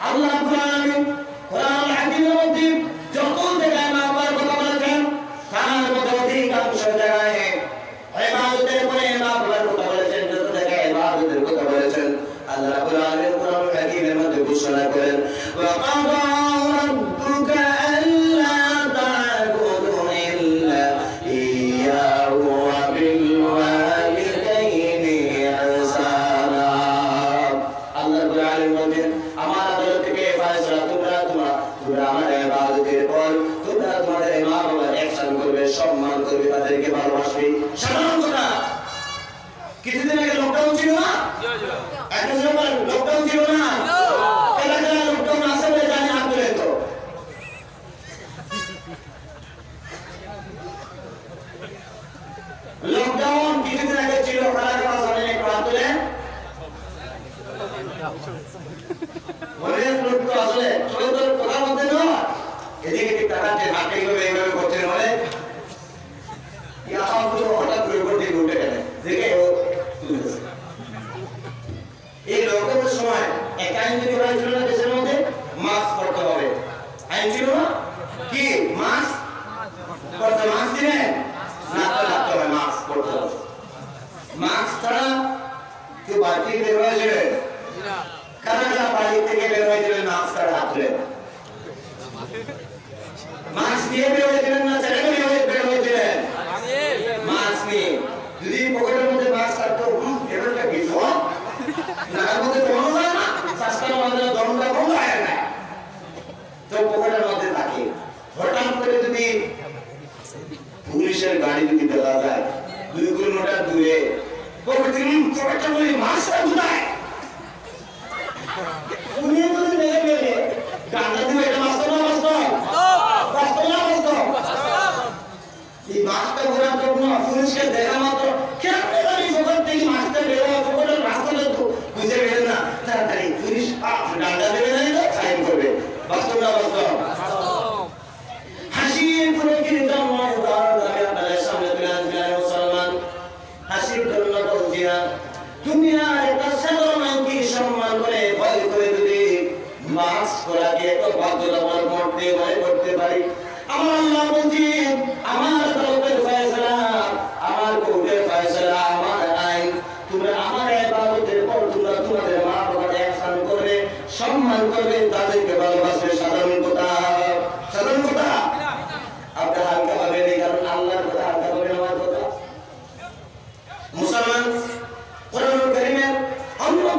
আল্লাহ রাব্বুল আলামিন কোরআনুল হাকীমের মধ্যে যত জায়গায় মা বাবার কথা বলেছেন তার মধ্যে অধিকাংশ জায়গায় ইবাদতের পরে মা বাবার কথা বলেছেন, যত জায়গায় ইবাদতের কথা বলেছেন আল্লাহ রাব্বুল আলামিন কোরআনুল হাকীমের মধ্যে ঘোষণা করেন ওয়া কাযা রাব্বুকা আল্লা তা'বুদু ইল্লা ইয়্যাহু ওয়া বিল ওয়ালিদাইনি ইহসানা। আল্লাহ রাব্বুল আলামিন বলেন আমার আদালত থেকে ফয়সালা তোমরা আমার ইবাদতের পর তোমরা তোমাদের মা বাবার ihsan করবে, সম্মান করবে, তাদেরকে ভালোবাসবে। সাধারণ কথা, কিছুদিন আগে লকডাউন ছিল না? একটা সময় লকডাউন ছিল না? এলাকায় লকডাউন আছে বলে জানি হাত তুলে তো। লকডাউন কিছুদিন আগে ছিল, এলাকায় জানেন একটু হাত তুলে। অনেক লোক তো আসলে সবাই তো কথার মধ্যে নয়, এদিকে টাকাতে হাতে এইভাবে করতে মানে হঠাৎ করে করতে উঠে গেলে দেখে এই লকডাউনের সময় এক আইন যদি করা ছিল না দেশের মধ্যে, মাস্ক পরতে হবে। আইন ছিল না কি? মাস্ক পরতে, মাস্ক দিলেন না তো লাগতে হবে, মাস্ক পরতে হবে। মাস্ক ছাড়া কেউ বাড়ি বের হয়েছিল? কারা কারা বাড়ি থেকে বের হয়েছিলেন মাস্ক ছাড়া? হাত তুলেন। মাস্ক দিয়ে বের হয়েছিলেন না ছেড়ে বের হয়েছিলেন? মাস্ক নিয়ে। যদি পকেটের মধ্যে মাস্ক থাকতো এটা কিছু নাকার মধ্যে দম যায় না, শ্বাসটার মধ্যে দমটা বন্ধ হয় না, তো পকেটের মধ্যে থাকে। হঠাৎ করে যদি পুলিশের গাড়ি যদি দেখা যায় 2 কিলোমিটার দূরে, পকেটটা বলি মাস্কটা কোথায়? উনি যদি দেখে গানটা দিবে, এটা বাস্তব না বাস্তব? বাস্তব না বাস্তব? এই মাস্কটা ঘোরার জন্য পুলিশকে দেখা মাত্র কেমনে জানি সকাল থেকে মাস্কটা বেরোয়, সকালের রাস্তাটা তো বুঝে গেলেন না, তাড়াতাড়ি পুলিশ ডান্ডা দেবে না, এটা ফাইন করবে। বাস্তব না বাস্তব? হাসির কোনো কি জন্য উদাহরণ আমি আপনাদের সামনে তুলে আনছি মুসলমান। হাসির জন্য বলছি না, তুমি আর একটা সাধারণ কি সম্মান করে ভয় করে যদি মাস্ক পরাকে এত বাধ্যতামূলক করতে পারি, আমার আল্লাহ বলছি আমার আদালতের ফয়সালা, আমার কোর্টের ফয়সালা, আমার আইন, তোমরা আমার ইবাদতের পর তোমরা তোমাদের মা বাবার ihsan করবে, সম্মান করবে, তাদেরকে ভালোবাসবে। সাধারণ কথা, সাধারণ কথা আপনি হালকা ভাবেন, এই কারণ আল্লাহর কথা হালকা ভাবে নেওয়ার কথা। মুসলমান কোরআনুল কারীমের আল্লাহ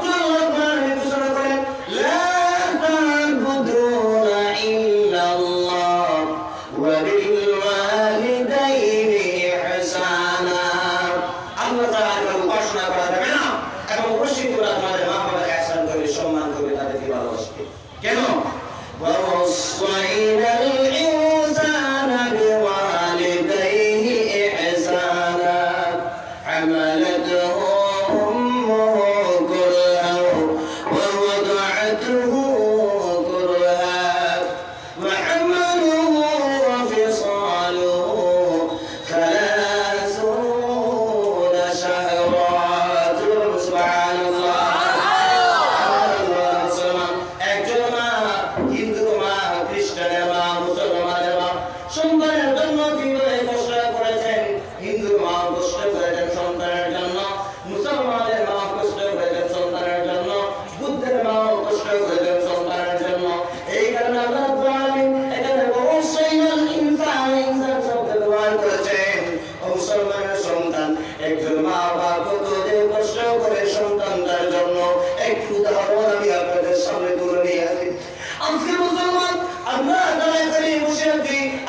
ঘোষণা করেন লা তা'বুদুনা ইল্লাল্লাহ ওয়া বিল ওয়ালিদাইনি ইহসানা। আল্লাহ তাআলা উপাসনা করা যাবে না এবং অবশ্যই তোমরা তোমাদের মা বাবার ihsan করবে, সম্মান করবে, তাদেরকে ভালোবাসবে। কেন? ওয়া ওয়াসাইনাল ইনসানা বিওয়ালিদাইহি ইহসানা হামালাতুহু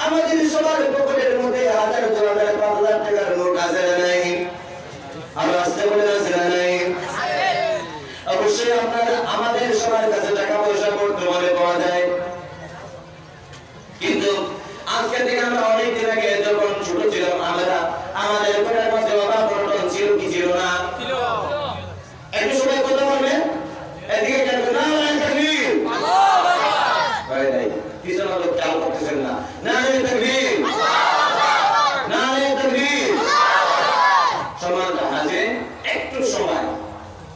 আমাদের সবার পকেটের মধ্যে 1000 2000 5000 টাকার নোট আছে না নাই? আমরা আসতে বলে আছে না নাই? অবশ্যই আপনারা আমাদের সবার কাছে টাকা পয়সা বর্তমানে পাওয়া যায়, কিন্তু আজকে থেকে আমরা অনেক দিন আগে যখন ছোট ছিলাম আমরা আমাদের পকেটের মধ্যে বাবা বর্তমান ছিল কি ছিল না? ছিল। একটু সবাই কথা বলবেন, এদিকে কেন না তাকবীর আল্লাহু আকবার ভাই ভাই কিছু না লোক চাল করতেছেন না, নারে তাকবীর আল্লাহু আকবার নারে তাকবীর আল্লাহু আকবার। সমান হাজে একটু সময়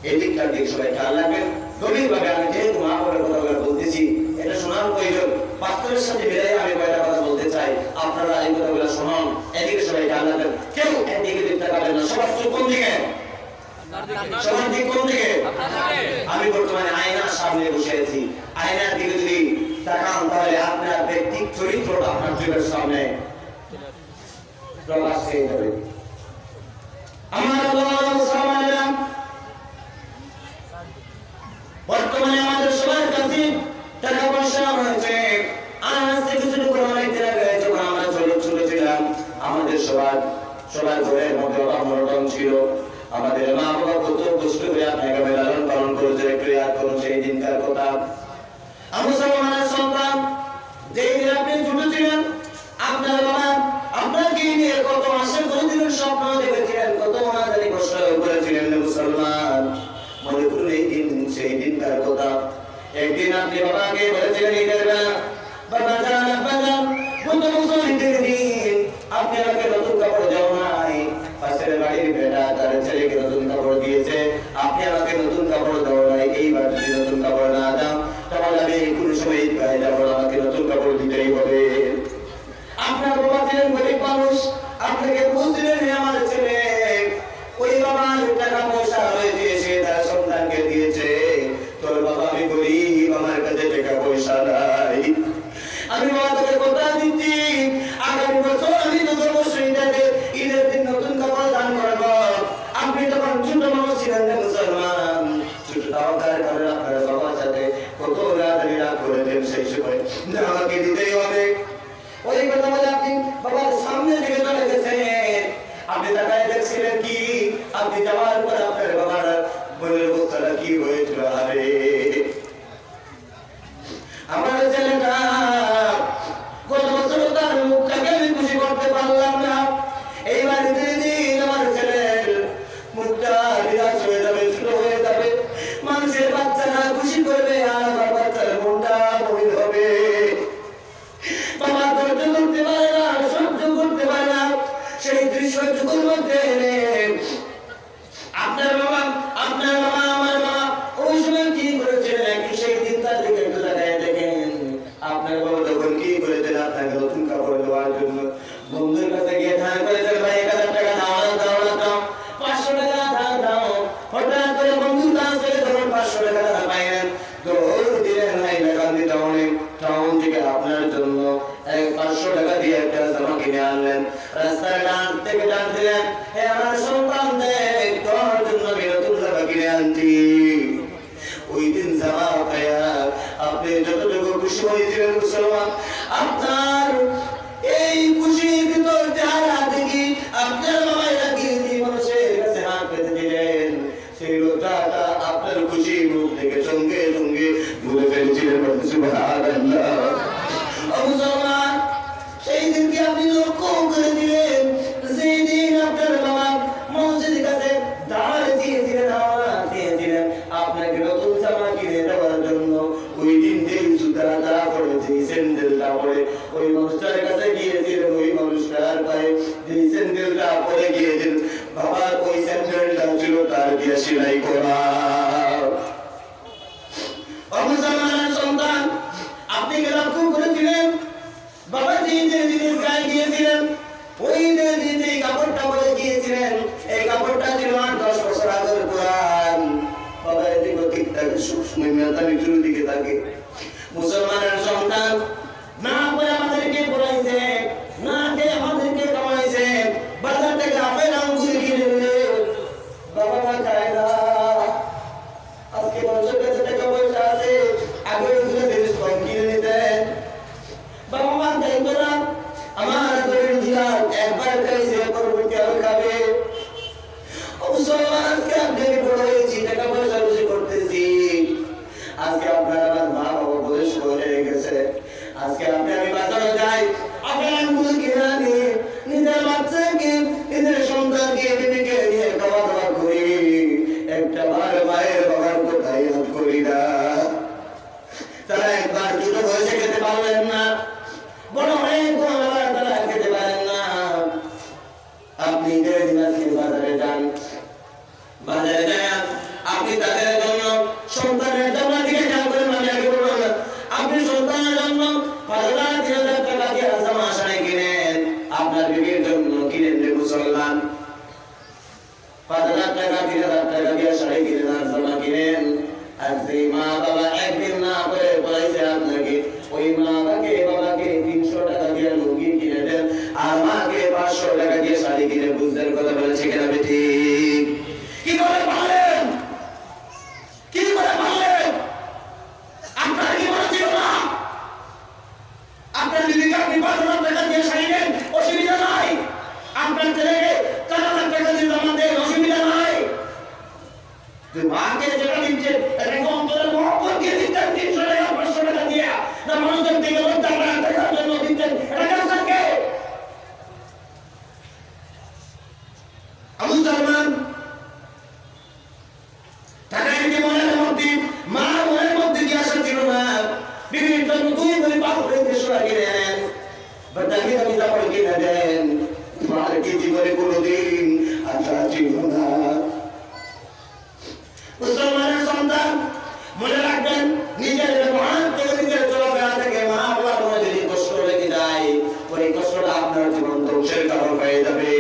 এদিকটা দিকে সবাই খেয়াল রাখবেন গভীরভাবে। আমি যেহেতু মা বাবার কথাগুলো বলতেছি, এটা শোনার প্রয়োজন, বাস্তবের সাথে মিলাই আমি কয়েকটা কথা বলতে চাই, আপনারা এই কথাগুলো শোনান, এদিকে সবাই খেয়াল রাখবেন, কেউ এদিকে দিক তাকাবেন না। সবার চোখ কোন দিকে? সবার দিক কোন দিকে? আমি বর্তমানে আয়নার সামনে বসে আছি, আয়নার দিকে যদি তাকান তাহলে আপনার ব্যক্তিক চরিত্রটা আপনার চোখের সামনে প্রকাশ পেয়ে যাবে। আমার মুসলমানেরা, বর্তমানে আমাদের সবার কাছে টাকা পয়সা রয়েছে। আজ থেকে শুরু করে অনেক দিন আগে যখন আমরা ছোট ছিলাম, আমাদের সবার ঘরের মধ্যে অভাব ছিল। আমাদের মা বাবা কত কষ্ট করে আপনাকে লালন পালন করেছে, একটু ইয়াদ করুন সেই দিনকার কথা। মুসলমানের সন্তান, যেই দিন আপনি ছোট ছিলেন, আপনার বাবা আপনাকে নিয়ে কত আশা করেছিলেন, স্বপ্ন দেখেছিলেন, কত অনাদারি কষ্ট করেছিলেন। মুসলমান, মনে করুন এই দিন সেই দিনকার কথা। একদিন আপনি বাবাকে বলেছিলেন ঈদের বেলা, বাবা যান আব্বা যান, গত বছর ঈদের দিন আপনি আমাকে নতুন কাপড় দাও নাই, পাশের বাড়ির বেটা তার ছেলেকে নতুন কাপড় দিয়েছে, আপনি আমাকে নতুন কাপড় দাও নাই। এইবার যদি নতুন কাপড় না দাও তাহলে আমি কোনো সময় ঈদ গায়ে যাবো, আমাকে নতুন কাপড় দিতেই হবে। আপনার বাবা ছিলেন গরিব মানুষ, আপনাকে বুঝলেন আমার ছেলে ওই বাবার টাকা পয়সা রয়েছে, সে তার সন্তানকে দিয়েছে, তোর বাবা আমি গরিব, আমার কাছে টাকা পয়সা নাই। আমি বাবা তোকে কথা দিচ্ছি, আগামী বছর আমি তোকে অবশ্যই ঈদের দিন নতুন কাপড় দান করবো। আপনি তখন ছোট মানুষ ছিলেন না মুসলমান, ছোট তাওয়ার কারণে আপনার বাবার সাথে কত রাত করেছেন, সেই সময় না আমাকে দিতেই হবে। ওই কথা বলে আপনি বাবার সামনে থেকে চলে গেছেন, আপনি তাকায় দেখছিলেন কি, আপনি যাওয়ার পর আপনার বাবার মনের অবস্থাটা কি হয়েছিল। আরে আমার ছেলেটা গত বছর তার মুখটাকে আমি খুশি করতে পারলাম না, এইবার দিন আমার ছেলের মুখটা নিরাশ হয়ে যাবে, ছোট হয়ে যাবে, মানুষের বাচ্চারা খুশি করবে আর আমার বাচ্চার মনটা মলিন হবে। বাবা ধৈর্য করতে পারে না, সহ্য করতে পারে না, সেই দৃশ্য চোখের মধ্যে আপনার বাবা আমার বাবা ওই সময় কি করেছিলেন, একটু সেই দিন তার দিকে একটু তাকায় দেখেন। আপনার বাবা তখন কি করেছেন, আপনাকে নতুন কাপড় দেওয়ার জন্য বন্ধুর কাছে গিয়ে ধান করেছেন, ভাই 1000 টাকা দাও, 500 টাকা দাও। হঠাৎ করে বন্ধুর কাছ থেকে ধরুন 500 টাকা পাইলেন, দৌড় দিলেন হাইলাকান্দি টাউন থেকে আপনার জন্য 500 টাকা দিয়ে একটা জামা কিনে আনলেন। রাস্তার ডান থেকে ডান দিলেন, হে আমার সন্তান দেখ, তোর জন্য আমি নতুন জামা কিনে আনছি। ওই দিন জামা পায়া আপনি যতটুকু খুশি হয়েছিলেন মুসলমান, আপনার এই খুশির ভিতর যারা দেখি আপনার বাবাই লাগিয়ে দিয়ে মানুষের কাছে হাত পেতে দিলেন, সেই লোকটা আপনার খুশি মুখ থেকে সঙ্গে সঙ্গে ভুলে ফেলছিলেন। সুবহানাল্লাহ। মুসলমান, সেই দিনকে আপনি লক্ষ্য করে দিলেন, সেই দিন আপনার বাবা মসজিদের কাছে দিয়েছিলেন আপনাকে নতুন জামা কিনে দেওয়ার জন্য। ওই দিন যেই জুতাটা পরে, যেই স্যান্ডেলটা পরে ওই মানুষটার কাছে গিয়েছিলেন, ওই মানুষটার পায়ে যেই স্যান্ডেলটা পরে গিয়েছিলেন, বাবার ওই স্যান্ডেলটা ছিল তার দিয়ে সেলাই করা। মুসলমানের সন্তান, আপনি কি লক্ষ্য করেছিলেন বাবা যেদিন গায়ে গিয়েছিলেন, ওই দিন যে কাপড়টা পরে গিয়েছিলেন, এই কাপড়টা ছিল 8-10 বছর আগের পুরান। বাবা এদিকে ঠিকঠাক সবসময় মেয়াদানি চুরির দিকে থাকে। মুসলমানের সন্তান না পরে আমাদেরকে পড়াইছে, না খেয়ে আমাদেরকে কামাইছে, বাজার থেকে আপেল আঙ্গুর কিনে নিলে বাবা মা খায় না। আজকে মানুষের কাছে টাকা পয়সা আছে, আগে ওগুলো জিনিস কম কিনে নিতেন। বাবা মা চাইতো না আমার একবার খাইছে, পরবর্তী আরো খাবে। মুসলমান, আজকে আপনাকে বড় হয়েছি, টাকা পয়সা বেশি করতেছি, আজকে আপনার আমার মা বাবা বয়স হয়ে গেছে, আজকে আপনি আমি বাজারে যাই, আপনার আঙ্গুল কিনে আনি, নিজের বাচ্চাকে নিজের সন্তানকে বিবিকে নিয়ে খাওয়া দাওয়া করি, একটা বার মায়ের বাবার কোথায় করি না। তারা একবার ছোট বয়সে খেতে পারলেন না, বড় হয়ে তারা খেতে পারেন না। আপনি বাজারে যান, বাজারে যান, আপনি তাদের জন্য দেশরা কিনে নেন বা দামি দামি কাপড় কিনে দেন, তোমার কি জীবনে কোনোদিন আশা ছিল না? মুসলমানের সন্তান মনে রাখবেন, নিজের ব্যবহার থেকে নিজের চলাফেরা থেকে মা বাবার মনে যদি কষ্ট লেগে যায়, ওই কষ্টটা আপনার জীবন ধ্বংসের কারণ হয়ে যাবে।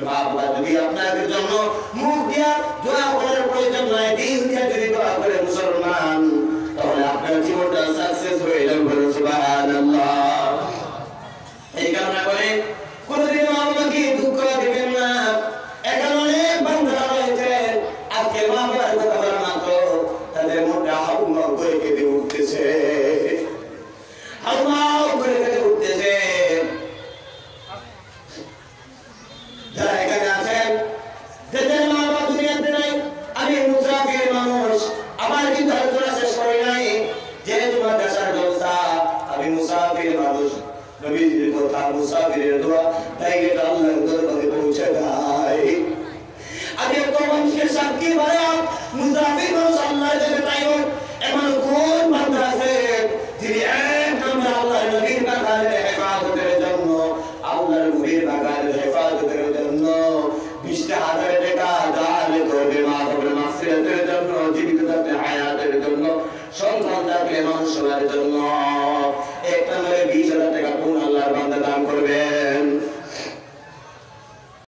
মা বাবা যদি আপনাদের জন্য মুখ দিয়া দোয়া করার প্রয়োজন নয়, দিল দিয়া যদি দোয়া করে মুসলমান, তাহলে আপনার জীবনটা সাকসেস হয়ে যাবে। সুবহানাল্লাহ। এই কারণে বলে কোনদিন মা বাবাকে দুঃখ দিবেন না। এখন অনেক বান্ধব রয়েছে, আজকে মা বাবার কথা বলা মাত্র তাদের মনটা হাউমাউ করে কেঁদে উঠতেছে, হাউমাউ করে কেঁদে উঠতেছে। যারা এখানে আছেন, যাদের মা বাবা দুনিয়াতে নাই, আমি মুসাফির মানুষ, আমার কিন্তু আলোচনা শেষ করি নাই। যেহেতু মাদ্রাসার জলসা, আমি মুসাফির মানুষ, নবীজির কথা মুসাফিরের দোয়া ডাইরেক্ট আল্লাহর দরবারে পৌঁছে যায়। আমি একটা মানুষকে সাক্ষী বানাও, মুসাফির মানুষ আল্লাহর কাছে চাইব। এমন কোন বান্দা আছে যিনি এক নম্বর আল্লাহর নবীর বাগানের হেফাজতের জন্য, আল্লাহর নবীর বাগানের হেফাজতের জন্য 20,000